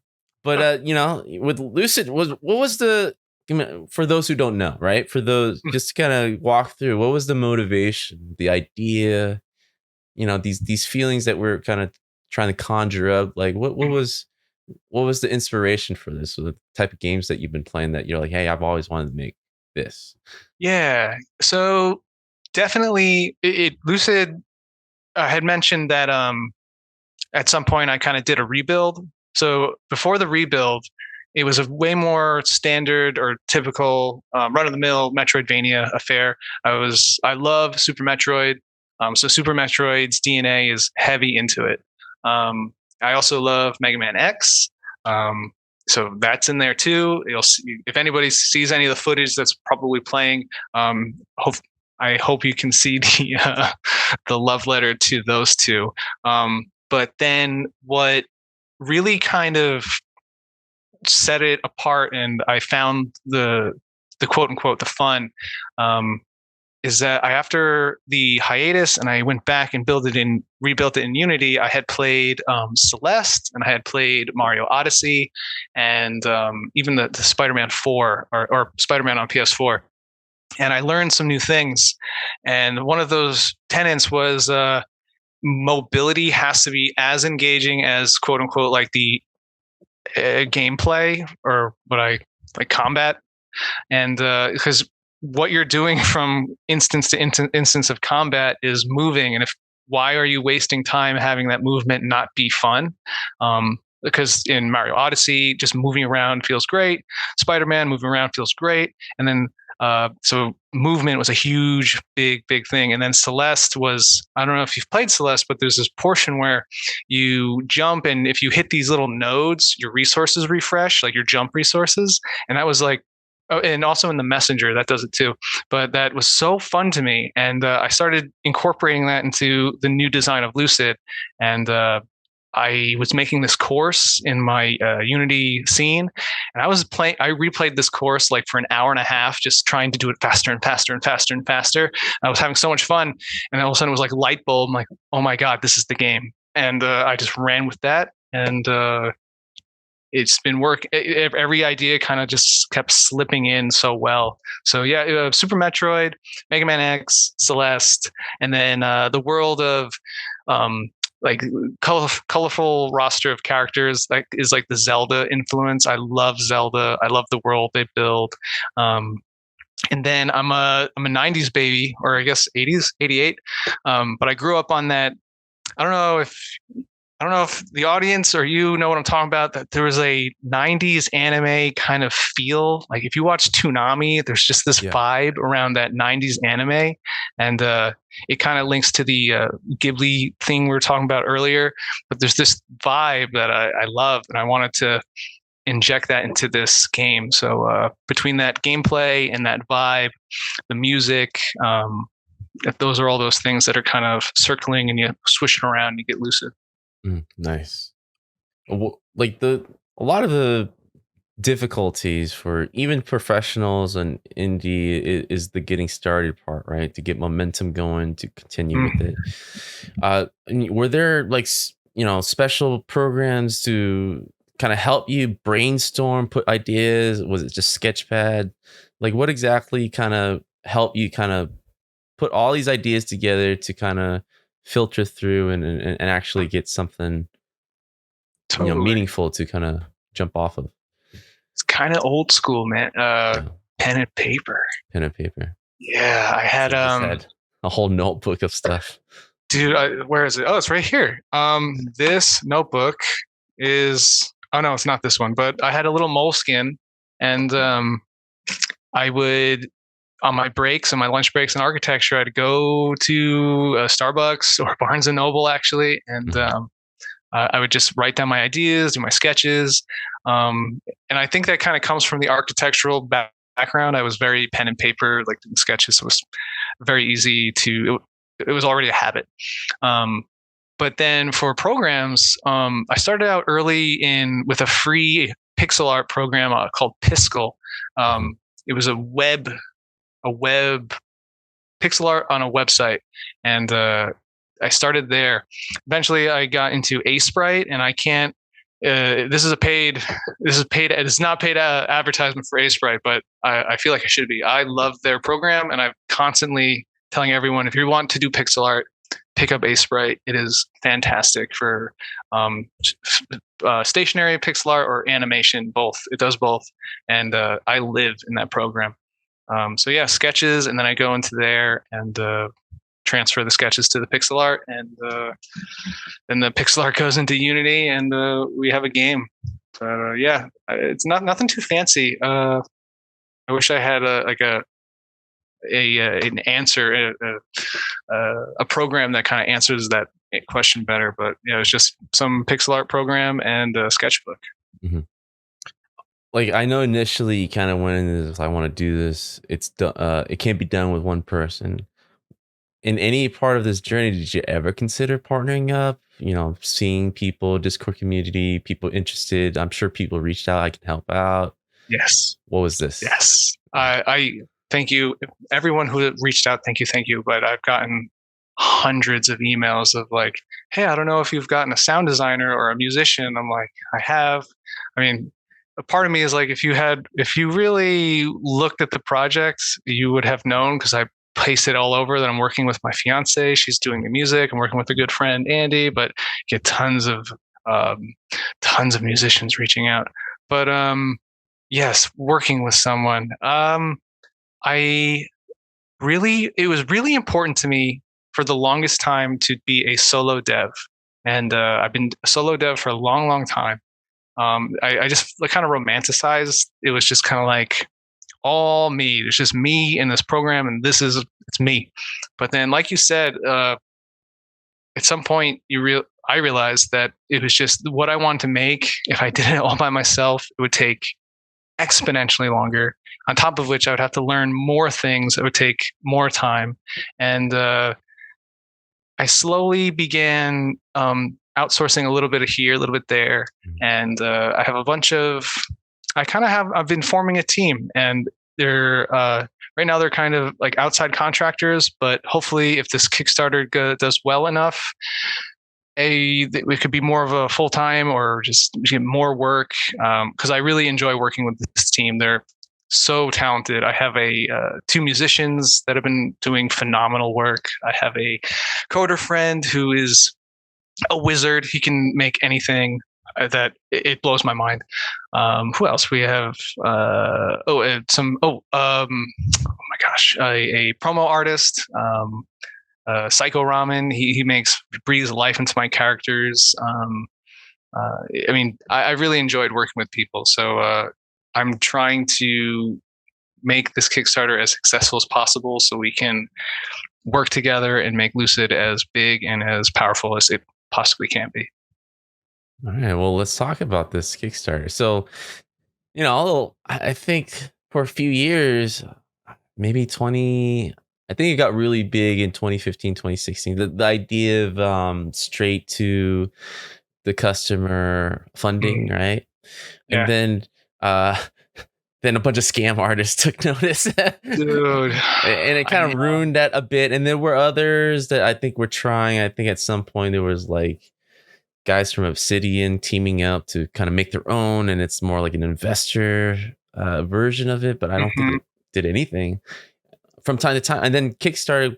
But with Lucid, what was the, for those who don't know, right? For those, just to kind of walk through, what was the motivation, the idea, these feelings that we're kind of trying to conjure up? Like, what was the inspiration for this? So the type of games that you've been playing that you're like, hey, I've always wanted to make this. Yeah. So definitely, Lucid had mentioned that at some point I kind of did a rebuild. So before the rebuild, it was a way more standard or typical run-of-the-mill Metroidvania affair. I love Super Metroid, so Super Metroid's DNA is heavy into it. I also love Mega Man X. So that's in there too. You'll see, if anybody sees any of the footage that's probably playing, I hope you can see the love letter to those two. But then what really kind of set it apart, and I found the quote unquote the fun, is that after the hiatus and I went back and rebuilt it in Unity, I had played Celeste, and I had played Mario Odyssey, and even the Spider-Man 4 or Spider-Man on PS4. And I learned some new things. And one of those tenets was mobility has to be as engaging as quote unquote like the gameplay, or what I like combat. And because what you're doing from instance to instance of combat is moving, and why are you wasting time having that movement not be fun? Because in Mario Odyssey, just moving around feels great. Spider-Man moving around feels great, and then so movement was a huge, big thing. And then Celeste was, I don't know if you've played Celeste, but there's this portion where you jump, and if you hit these little nodes, your resources refresh, like your jump resources. And that was like, oh, and also in the Messenger, that does it too. But that was so fun to me. And I started incorporating that into the new design of Lucid. And I was making this course in my Unity scene, and I replayed this course like for an hour and a half, just trying to do it faster and faster and faster and faster. I was having so much fun, and all of a sudden it was like light bulb. I'm like, oh my God, this is the game. And I just ran with that, and it's been every idea kind of just kept slipping in so well. So yeah, Super Metroid, Mega Man X, Celeste, and then the world of like colorful roster of characters that is like the Zelda influence. I love Zelda. I love the world they build. And then I'm a 90s baby, or I guess 80s, 88. But I grew up on that. I don't know if the audience or you know what I'm talking about, that there was a 90s anime kind of feel. Like if you watch Toonami, there's just this vibe around that 90s anime. And it kind of links to the Ghibli thing we were talking about earlier. But there's this vibe that I love, and I wanted to inject that into this game. So between that gameplay and that vibe, the music, if those are all those things that are kind of circling, and you swish it around, you get Lucid. Nice. Like a lot of the difficulties for even professionals and indie is the getting started part, right? To get momentum going, to continue with it. And were there like special programs to kind of help you brainstorm, put ideas? Was it just Sketchpad? Like what exactly kind of helped you kind of put all these ideas together to kind of filter through and actually get something meaningful to kind of jump off of? It's kind of old school, man. Pen and paper. Yeah, I had had a whole notebook of stuff. Dude, where is it? Oh, it's right here. This notebook is, oh no, it's not this one, but I had a little moleskin, and I would, on my breaks and my lunch breaks in architecture, I'd go to Starbucks or Barnes and Noble actually, and I would just write down my ideas, do my sketches, and I think that kind of comes from the architectural background. I was very pen and paper, like doing sketches. So it was very easy to. It was already a habit. But then for programs, I started out early with a free pixel art program called Piskel. It was a web pixel art on a website, and I started there. Eventually I got into Sprite, and I can't, this is not paid advertisement for Sprite, but I feel like I should be. I love their program, and I'm constantly telling everyone, if you want to do pixel art, pick up Sprite. It is fantastic for stationary pixel art or animation, both. It does both. And I live in that program. So yeah, sketches, and then I go into there and transfer the sketches to the pixel art, and then the pixel art goes into Unity, and we have a game. But yeah, it's nothing too fancy. I wish I had an answer, a program that kind of answers that question better. But yeah, it's just some pixel art program and a sketchbook. Mm-hmm. Like, I know initially you kind of went into this, I want to do this. It can't be done with one person. In any part of this journey, did you ever consider partnering up? Seeing people, Discord community, people interested. I'm sure people reached out. I can help out. Yes. What was this? Yes. I thank you, everyone who reached out. Thank you. But I've gotten hundreds of emails of like, hey, I don't know if you've gotten a sound designer or a musician. I'm like, I have. I mean, a part of me is like, if you really looked at the projects, you would have known, because I paste it all over that I'm working with my fiance. She's doing the music. I'm working with a good friend, Andy, but get tons of musicians reaching out. But yes, working with someone. It was really important to me for the longest time to be a solo dev. And I've been a solo dev for a long, long time. I just kind of romanticized. It was just kind of like all me. It's just me in this program, and it's me. But then, like you said, at some point, I realized that it was just what I wanted to make. If I did it all by myself, it would take exponentially longer. On top of which, I would have to learn more things. It would take more time, and I slowly began outsourcing a little bit of here, a little bit there, and I have a bunch of. I've been forming a team, and they're right now they're kind of like outside contractors, but hopefully, if this Kickstarter does well enough, it could be more of a full time or just get more work. Because I really enjoy working with this team. They're so talented. I have two musicians that have been doing phenomenal work. I have a coder friend who is a wizard. He can make anything. That it blows my mind. Who else? We have oh my gosh, a promo artist, Psycho Ramen. He breathes life into my characters. I mean, I really enjoyed working with people. So I'm trying to make this Kickstarter as successful as possible, so we can work together and make Lucid as big and as powerful as it possibly can be. All right, well, let's talk about this Kickstarter. So, I think for a few years, maybe I think it got really big in 2015, 2016. The idea of straight to the customer funding, right? Yeah. And then a bunch of scam artists took notice. Dude. And it kind of ruined that a bit. And there were others that I think were trying. I think at some point there was like guys from Obsidian teaming up to kind of make their own, and it's more like an investor version of it, but I don't think it did anything from time to time. And then Kickstarter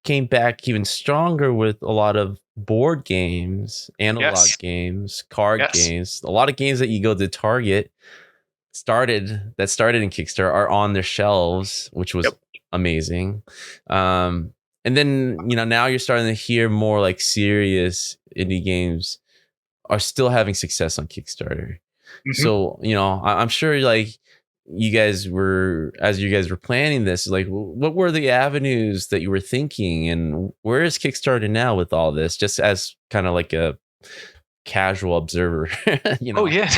came back even stronger with a lot of board games, analog games, card games. A lot of games that you go to Target started in Kickstarter are on their shelves, which was amazing. And then, now you're starting to hear more like serious indie games are still having success on Kickstarter. So, I'm sure like you guys were planning this, like what were the avenues that you were thinking, and where is Kickstarter now with all this, just as kind of like a casual observer? Oh yeah.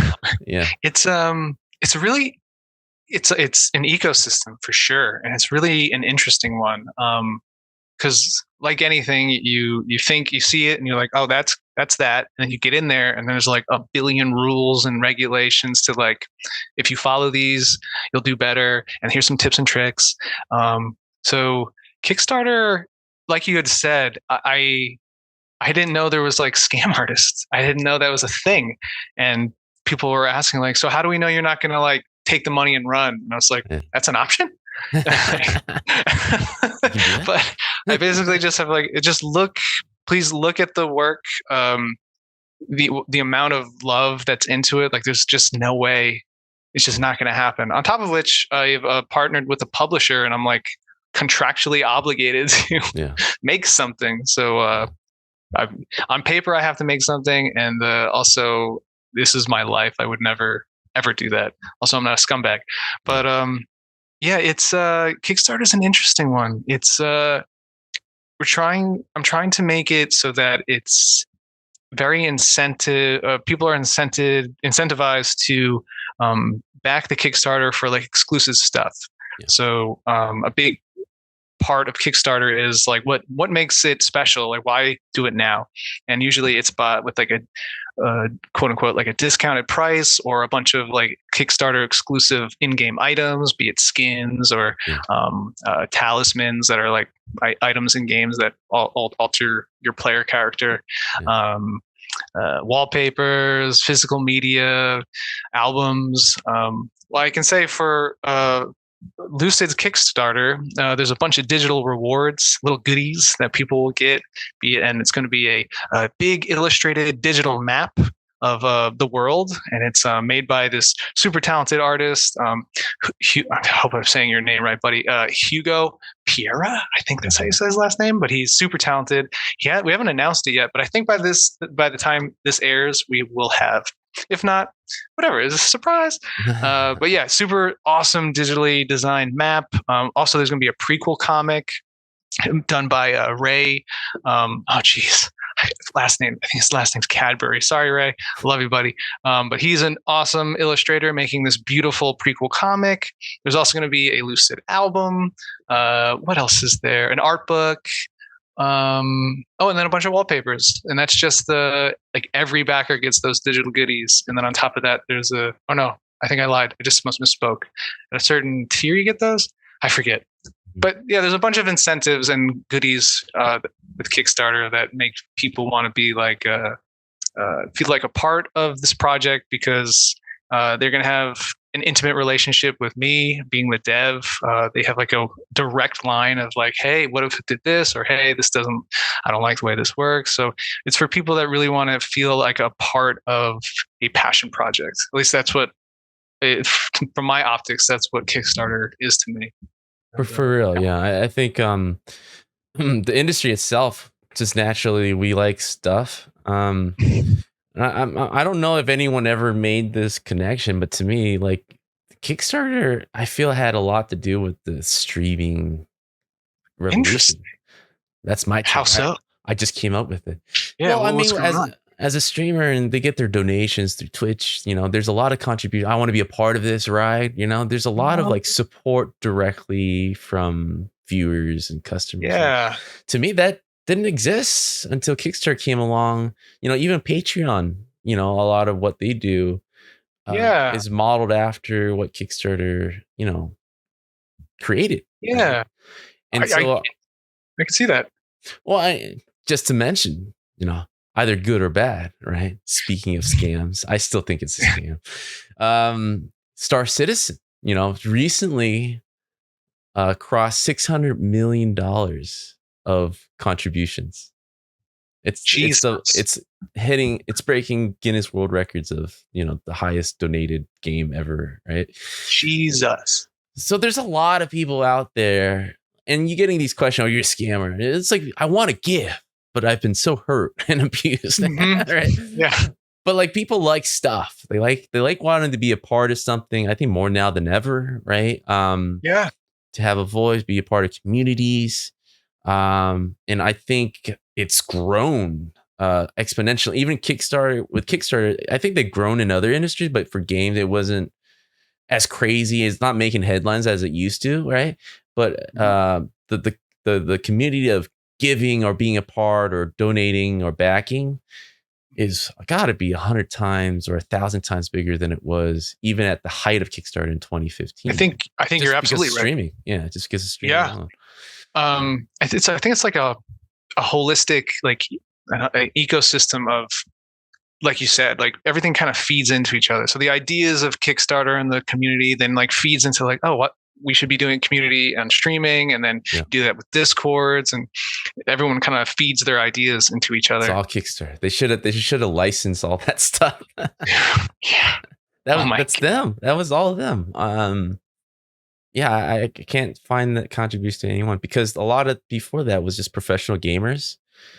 Yeah. It's an ecosystem for sure. And it's really an interesting one. Because like anything, you think you see it and you're like, oh, that's that. And then you get in there and there's like a billion rules and regulations to like, if you follow these, you'll do better. And here's some tips and tricks. So Kickstarter, like you had said, I didn't know there was like scam artists. I didn't know that was a thing. And people were asking like, so how do we know you're not going to like take the money and run? And I was like, that's an option. But I basically just have like, please look at the work, the amount of love that's into it. Like there's just no way it's just not going to happen. On top of which I've partnered with a publisher, and I'm like contractually obligated to make something. So on paper I have to make something, and also this is my life. I would never ever do that. Also, I'm not a scumbag. But yeah, it's Kickstarter's an interesting one. It's I'm trying to make it so that it's very incentive. People are incentivized to back the Kickstarter for like exclusive stuff. Yeah. So a big part of Kickstarter is like what makes it special, like why do it now? And usually it's bought with like a quote unquote like a discounted price or a bunch of like Kickstarter exclusive in-game items, be it skins or talismans that are like items in games that alter your player character. Wallpapers, physical media, albums. Well, I can say for Lucid's Kickstarter, there's a bunch of digital rewards, little goodies that people will get, and it's going to be a big illustrated digital map of the world, and it's made by this super talented artist. I hope I'm saying your name right, buddy. Hugo Piera, I think that's how you say his last name, but he's super talented. We haven't announced it yet, but I think by the time this airs, we will have. If not, whatever, it's a surprise. But yeah, super awesome digitally designed map. Also, there's going to be a prequel comic done by Ray. Geez. Last name, I think his last name's Cadbury. Sorry, Ray. Love you, buddy. But he's an awesome illustrator making this beautiful prequel comic. There's also going to be a Lucid album. What else is there? An art book. And then a bunch of wallpapers. And that's just every backer gets those digital goodies. And then on top of that, there's I think I lied. I just misspoke. At a certain tier, you get those? I forget. But yeah, there's a bunch of incentives and goodies with Kickstarter that make people want to be feel like a part of this project because they're going to have an intimate relationship with me being the dev. They have like a direct line of like, hey, what if it did this? Or hey, I don't like the way this works. So it's for people that really want to feel like a part of a passion project. At least that's what, from my optics, that's what Kickstarter is to me. For real, yeah. I think the industry itself, just naturally, we like stuff. I don't know if anyone ever made this connection, but to me, like Kickstarter, I feel had a lot to do with the streaming revolution. That's my take. How so? I just came up with it. Yeah, well, I mean, as a streamer, and they get their donations through Twitch, there's a lot of contribution. I want to be a part of this, right? There's a lot of like support directly from viewers and customers. Yeah. And to me, that didn't exist until Kickstarter came along. Even Patreon, a lot of what they do is modeled after what Kickstarter, created. Yeah. And I can see that. Well, just to mention, either good or bad, right? Speaking of scams, I still think it's a scam. Star Citizen, recently crossed $600 million of contributions. It's breaking Guinness World Records of, the highest donated game ever, right? Jesus. So there's a lot of people out there, and you're getting these questions, oh, you're a scammer. It's like, I want to give, but I've been so hurt and abused. Mm-hmm. Right? Yeah. But like people like stuff. They like wanting to be a part of something. I think more now than ever, right? Yeah. To have a voice, be a part of communities. And I think it's grown exponentially. Even Kickstarter, I think they've grown in other industries, but for games, it wasn't as crazy. It's not making headlines as it used to, right? But the community of giving or being a part or donating or backing is got to be 100 times or 1,000 times bigger than it was even at the height of Kickstarter in 2015. I think you're absolutely right. Streaming, yeah, just because of streaming. Yeah, I think it's like a holistic ecosystem of, like you said, like everything kind of feeds into each other. So the ideas of Kickstarter and the community then like feeds into like, oh, what we should be doing community and streaming, and then do that with Discords, and everyone kind of feeds their ideas into each other. It's all Kickstarter. They should have licensed all that stuff. Yeah, that's them. That was all of them. I can't find that contributes to anyone because a lot of before that was just professional gamers.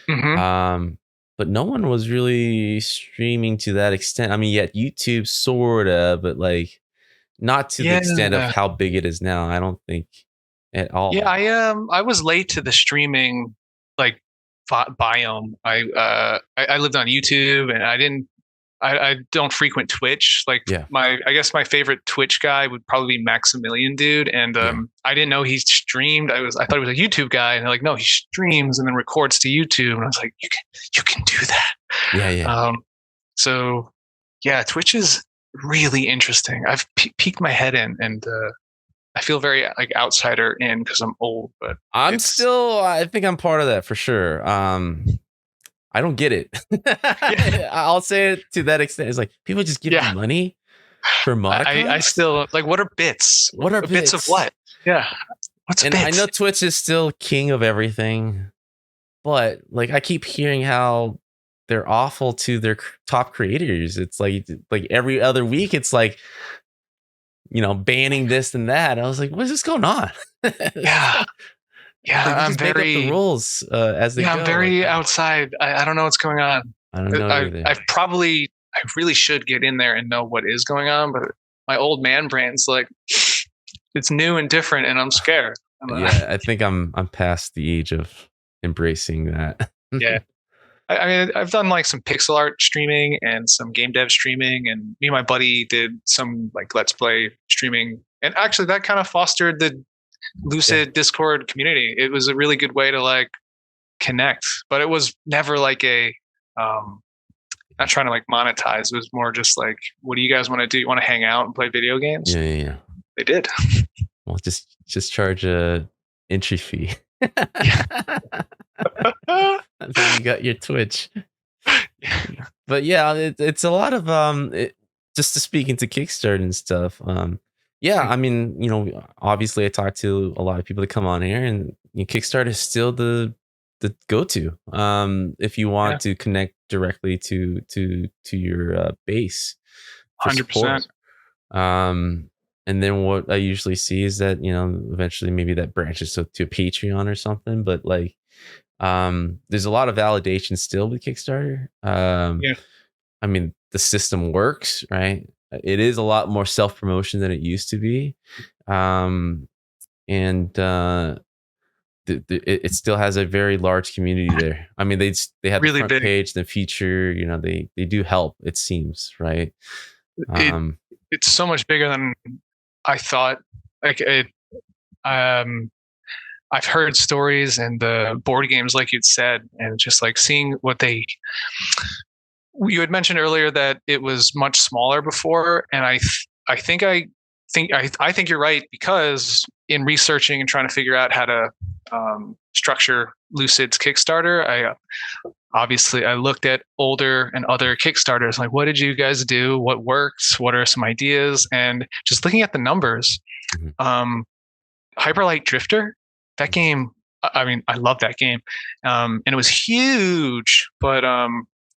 Mm-hmm. but no one was really streaming to that extent. I mean, yet YouTube sorta, but like not to the extent of Yeah. how big it is now. I don't think at Yeah, all. I was late to the streaming like biome. I lived on YouTube, and I don't frequent Twitch. Like Yeah, I guess my favorite Twitch guy would probably be Maximilian Dude, and yeah, I didn't know he streamed. I thought he was a YouTube guy, and they're like, no, he streams and then records to YouTube, and I was like, you can do that. yeah, yeah. So yeah, Twitch is really interesting. I've peeked my head in, and I feel very like outsider in because I'm old, but I think I'm part of that for sure. I don't get it. yeah. I'll say it to that extent. It's like people just give you money for I emoticons. still like, what are bits? What are bits of bits? what? Yeah. What's And bits? I know Twitch is still king of everything, but like I keep hearing how they're awful to their top creators. It's like every other week, it's like, banning this and that. I was like, what is going on? Yeah. Yeah. Like, I'm just make up the rules as they go. I'm very outside. I don't know what's going on. I don't know either. I really should get in there and know what is going on, but my old man brain's like, it's new and different, and I'm scared. Yeah, I think I'm past the age of embracing that. Yeah. I mean, I've done like some pixel art streaming and some game dev streaming, and me and my buddy did some like let's play streaming, and actually that kind of fostered the Lucid Discord community. It was a really good way to like connect, but it was never like a not trying to like monetize. It was more just like, what do you guys want to do? You want to hang out and play video games? Yeah. They did. Well, just charge a entry fee. And then you got your Twitch. But yeah, it's a lot of just to speak into Kickstarter and stuff. Yeah, I mean, obviously I talk to a lot of people that come on here, and Kickstarter is still the go-to if you want to connect directly to your base. 100%. And then what I usually see is that eventually maybe that branches to a Patreon or something, but like there's a lot of validation still with Kickstarter. I mean, the system works, right? It is a lot more self-promotion than it used to be. And it still has a very large community there. I mean, they have really the front page, the feature, they do help, it seems, right? It's so much bigger than I thought. Like I've heard stories and the board games, like you'd said, and just like seeing what you had mentioned earlier that it was much smaller before, and I think you're right, because in researching and trying to figure out how to structure Lucid's Kickstarter, I looked at older and other Kickstarters, like, what did you guys do? What works? What are some ideas? And just looking at the numbers, Hyperlight Drifter, that game, I mean, I love that game. And it was huge, but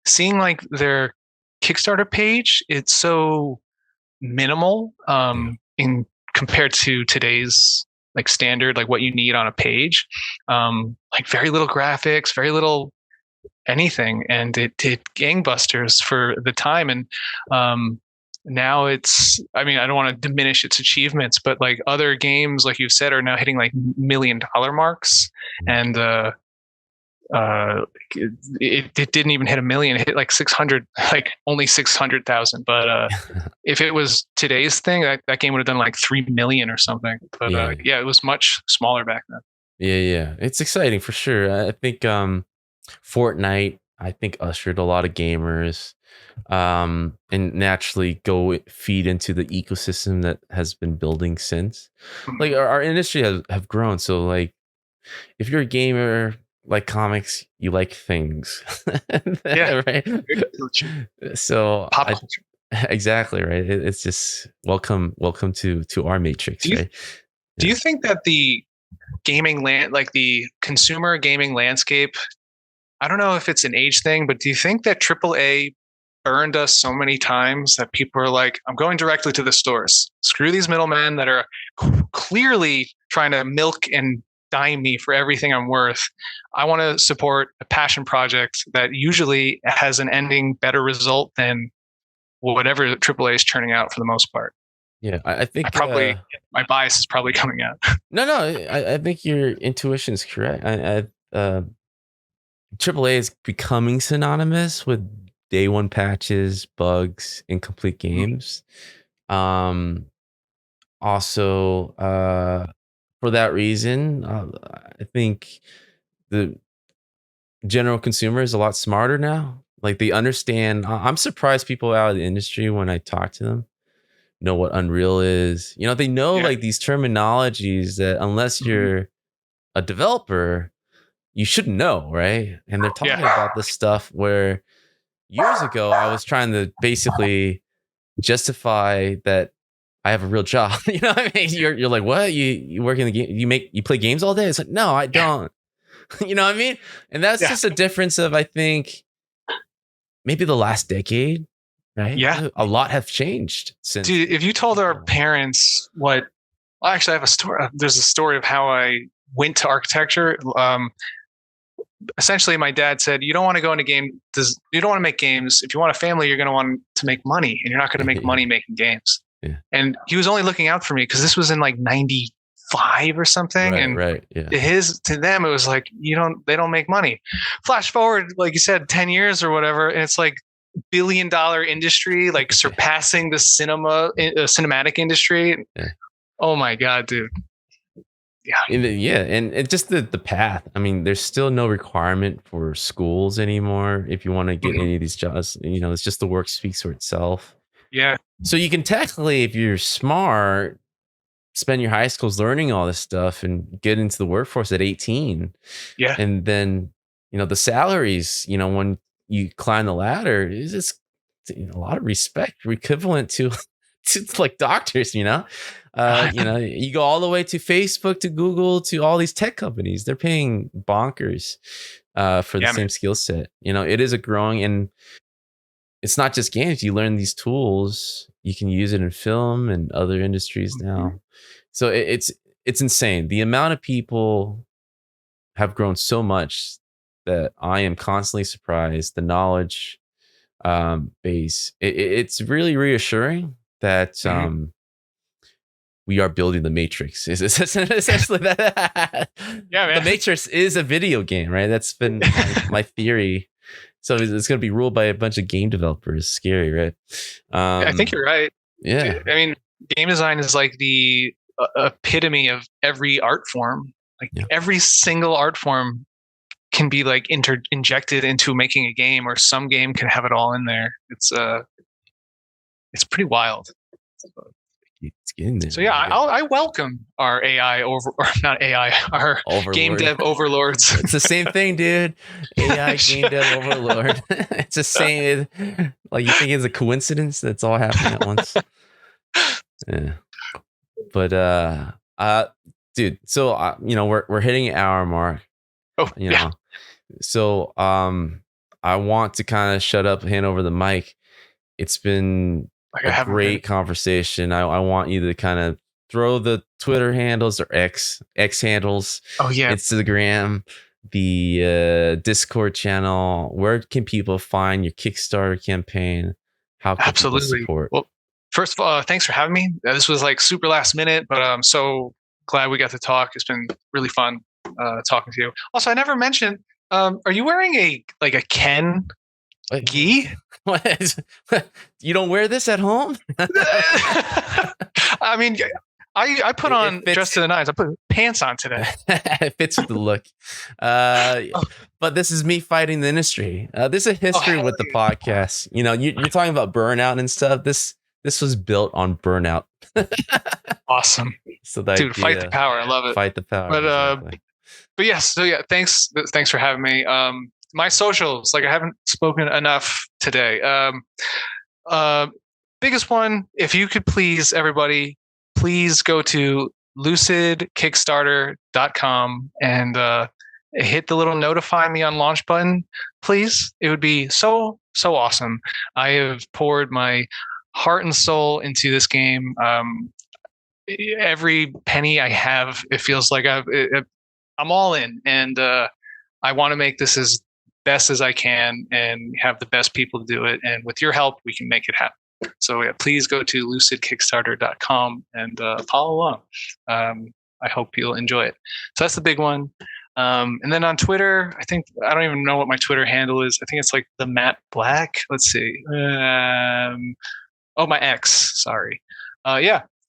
seeing like their Kickstarter page, it's so minimal in compared to today's like standard, like what you need on a page. Like very little graphics, very little anything, and it did gangbusters for the time. And now it's, I mean, I don't want to diminish its achievements, but like other games, like you've said, are now hitting like $1 million marks, and it didn't even hit 1 million. It hit like 600, like only 600,000. But if it was today's thing, that game would have done like 3 million or something. But it was much smaller back then. Yeah, it's exciting for sure. I think Fortnite, I think, ushered a lot of gamers and naturally go feed into the ecosystem that has been building since. Like our industry have grown, so like if you're a gamer, like comics, you like things. Right. So exactly right. It's just welcome to our matrix. Right. Do you think that the gaming like the consumer gaming landscape, I don't know if it's an age thing, but do you think that AAA burned us so many times that people are like, I'm going directly to the stores. Screw these middlemen that are clearly trying to milk and dime me for everything I'm worth. I want to support a passion project that usually has an ending better result than whatever AAA is churning out for the most part. Yeah, I think my bias is probably coming out. No, I think your intuition is correct. AAA is becoming synonymous with day one patches, bugs, incomplete games. Also, for that reason, I think the general consumer is a lot smarter now. Like they understand. I'm surprised people out of the industry when I talk to them know what Unreal is. They know like these terminologies that unless you're a developer, you shouldn't know, right? And they're talking about this stuff where years ago I was trying to basically justify that I have a real job. You know what I mean? You're like, what? You work in the game? You play games all day? It's like, no, I don't. You know what I mean? And that's just a difference of, I think, maybe the last decade, right? Yeah, a lot have changed since. Dude, if you told our parents actually, I have a story. There's a story of how I went to architecture. Essentially, my dad said, "You don't want to go into game. You don't want to make games. If you want a family, you're going to want to make money, and you're not going to make money making games." Yeah. And he was only looking out for me because this was in like '95 or something. Right. Yeah. To them, it was like they don't make money. Flash forward, like you said, 10 years or whatever, and it's like $1 billion industry, like surpassing the cinematic industry. Yeah. Oh my God, dude. Yeah. And just the path. I mean, there's still no requirement for schools anymore if you want to get any of these jobs. It's just the work speaks for itself. Yeah. So you can technically, if you're smart, spend your high schools learning all this stuff and get into the workforce at 18. Yeah. And then, the salaries, when you climb the ladder, is just a lot of respect, equivalent to like doctors, you go all the way to Facebook, to Google, to all these tech companies. They're paying bonkers for the same skill set. It is a growing, and it's not just games. You learn these tools, you can use it in film and other industries now. So it's insane. The amount of people have grown so much that I am constantly surprised. The knowledge base, it's really reassuring that we are building the Matrix. Is essentially that? Yeah, man. The Matrix is a video game, right? That's been my theory. So it's going to be ruled by a bunch of game developers. Scary, right? I think you're right. Yeah. I mean, game design is like the epitome of every art form. Like every single art form can be like injected into making a game, or some game can have it all in there. It's pretty wild. It's getting there. So yeah, I welcome our AI or not AI, our overlord. Game dev overlords. It's the same thing, dude. AI game dev overlord. It's the same. Like, you think it's a coincidence that's all happening at once? Yeah. But dude, so we're hitting an hour mark. Oh, yeah. So I want to kind of shut up, hand over the mic. It's been a great conversation. I want you to kind of throw the Twitter handles or X handles. Oh yeah. Instagram, the Discord channel. Where can people find your Kickstarter campaign? How can people support? Well, first of all, thanks for having me. This was like super last minute, but I'm so glad we got to talk. It's been really fun talking to you. Also, I never mentioned, are you wearing a Ken gi? What? You don't wear this at home? I mean, I put on dress to the nines. I put pants on today. It fits with the look. But this is me fighting the industry. There's a history with the podcast. You're talking about burnout and stuff. This was built on burnout. Awesome. So dude, fight the power. I love it. Fight the power. But exactly. But yes. So yeah, thanks for having me. My socials, I haven't spoken enough today. Biggest one, if you could please, everybody, please go to lucidkickstarter.com and hit the little notify me on launch button, please. It would be so awesome. I have poured my heart and soul into this game. Every penny I have, it feels like I'm all in, and I want to make this as best as I can and have the best people to do it. And with your help, we can make it happen. So yeah, please go to lucidkickstarter.com and follow along. I hope you'll enjoy it. So that's the big one. And then on Twitter, I don't even know what my Twitter handle is. I think it's like the Matt Black. Let's see. My X. Sorry.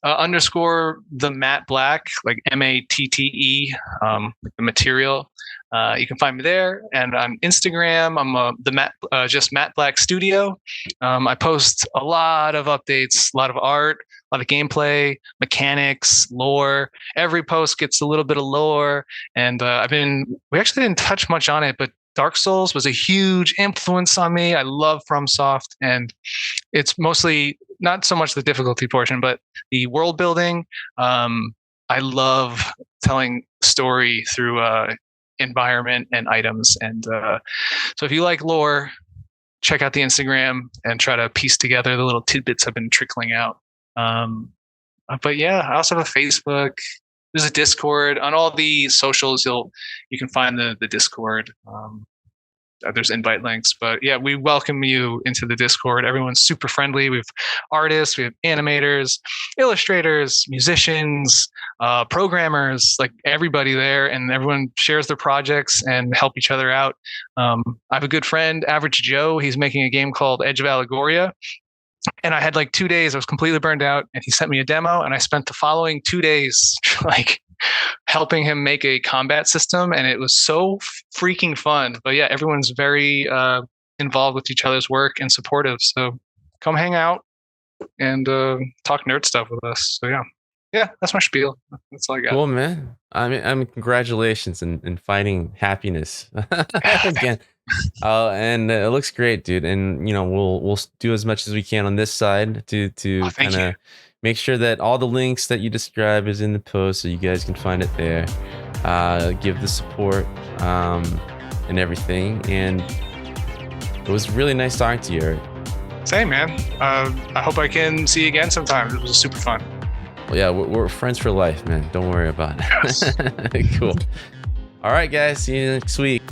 Underscore the Matt Black, like MATTE, the material. You can find me there, and on Instagram, I'm just Matt Black Studio. I post a lot of updates, a lot of art, a lot of gameplay, mechanics, lore. Every post gets a little bit of lore, and we actually didn't touch much on it, but Dark Souls was a huge influence on me. I love FromSoft, and it's mostly not so much the difficulty portion, but the world building. I love telling story through environment and items. And so if you like lore, check out the Instagram and try to piece together the little tidbits I've been trickling out. But yeah, I also have a Facebook. There's a Discord. On all the socials, you can find the Discord. There's invite links, but yeah, we welcome you into the Discord. Everyone's super friendly. We have artists, we have animators, illustrators, musicians, programmers, like everybody there, and everyone shares their projects and help each other out. I have a good friend, Average Joe. He's making a game called Edge of Allegoria. And I had like 2 days, I was completely burned out, and he sent me a demo, and I spent the following 2 days like helping him make a combat system, and it was so freaking fun. But yeah, everyone's very involved with each other's work and supportive. So come hang out and talk nerd stuff with us. So yeah, that's my spiel. That's all I got. Cool, man. I mean, congratulations in finding happiness again. And it looks great, dude. And we'll do as much as we can on this side to kind of make sure that all the links that you describe is in the post, so you guys can find it there. Give the support and everything. And it was really nice talking to you, Eric. Same, man. I hope I can see you again sometime. It was super fun. Well, yeah, we're friends for life, man. Don't worry about it. Yes. Cool. All right, guys. See you next week.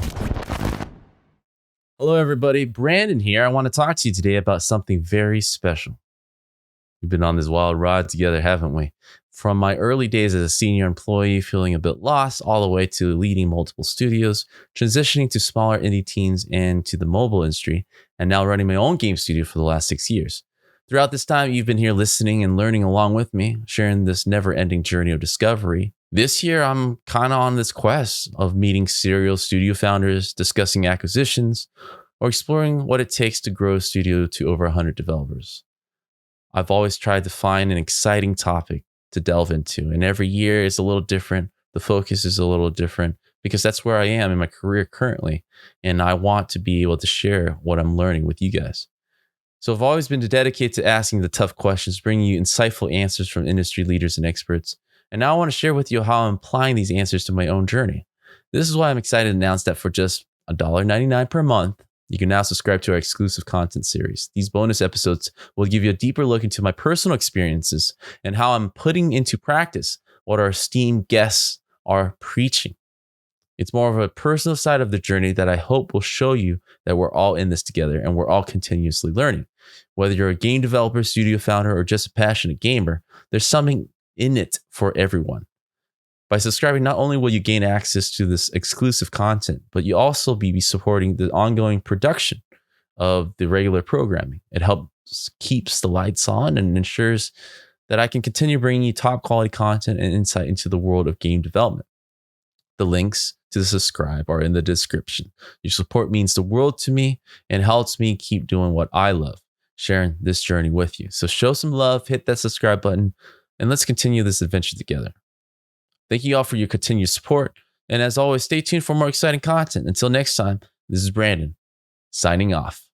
Hello, everybody. Brandon here. I want to talk to you today about something very special. We've been on this wild ride together, haven't we? From my early days as a senior employee, feeling a bit lost, all the way to leading multiple studios, transitioning to smaller indie teams and to the mobile industry, and now running my own game studio for the last 6 years. Throughout this time, you've been here listening and learning along with me, sharing this never-ending journey of discovery. This year, I'm kind of on this quest of meeting serial studio founders, discussing acquisitions, or exploring what it takes to grow a studio to over 100 developers. I've always tried to find an exciting topic to delve into, and every year is a little different. The focus is a little different because that's where I am in my career currently, and I want to be able to share what I'm learning with you guys. So I've always been dedicated to asking the tough questions, bringing you insightful answers from industry leaders and experts. And now I want to share with you how I'm applying these answers to my own journey. This is why I'm excited to announce that for just $1.99 per month, you can now subscribe to our exclusive content series. These bonus episodes will give you a deeper look into my personal experiences and how I'm putting into practice what our esteemed guests are preaching. It's more of a personal side of the journey that I hope will show you that we're all in this together and we're all continuously learning. Whether you're a game developer, studio founder, or just a passionate gamer, there's something in it for everyone. By subscribing, not only will you gain access to this exclusive content, but you also be supporting the ongoing production of the regular programming. It helps keeps the lights on and ensures that I can continue bringing you top quality content and insight into the world of game development. The links to subscribe are in the description. Your support means the world to me and helps me keep doing what I love, sharing this journey with you. So show some love, hit that subscribe button, and let's continue this adventure together. Thank you all for your continued support. And as always, stay tuned for more exciting content. Until next time, this is Brandon, signing off.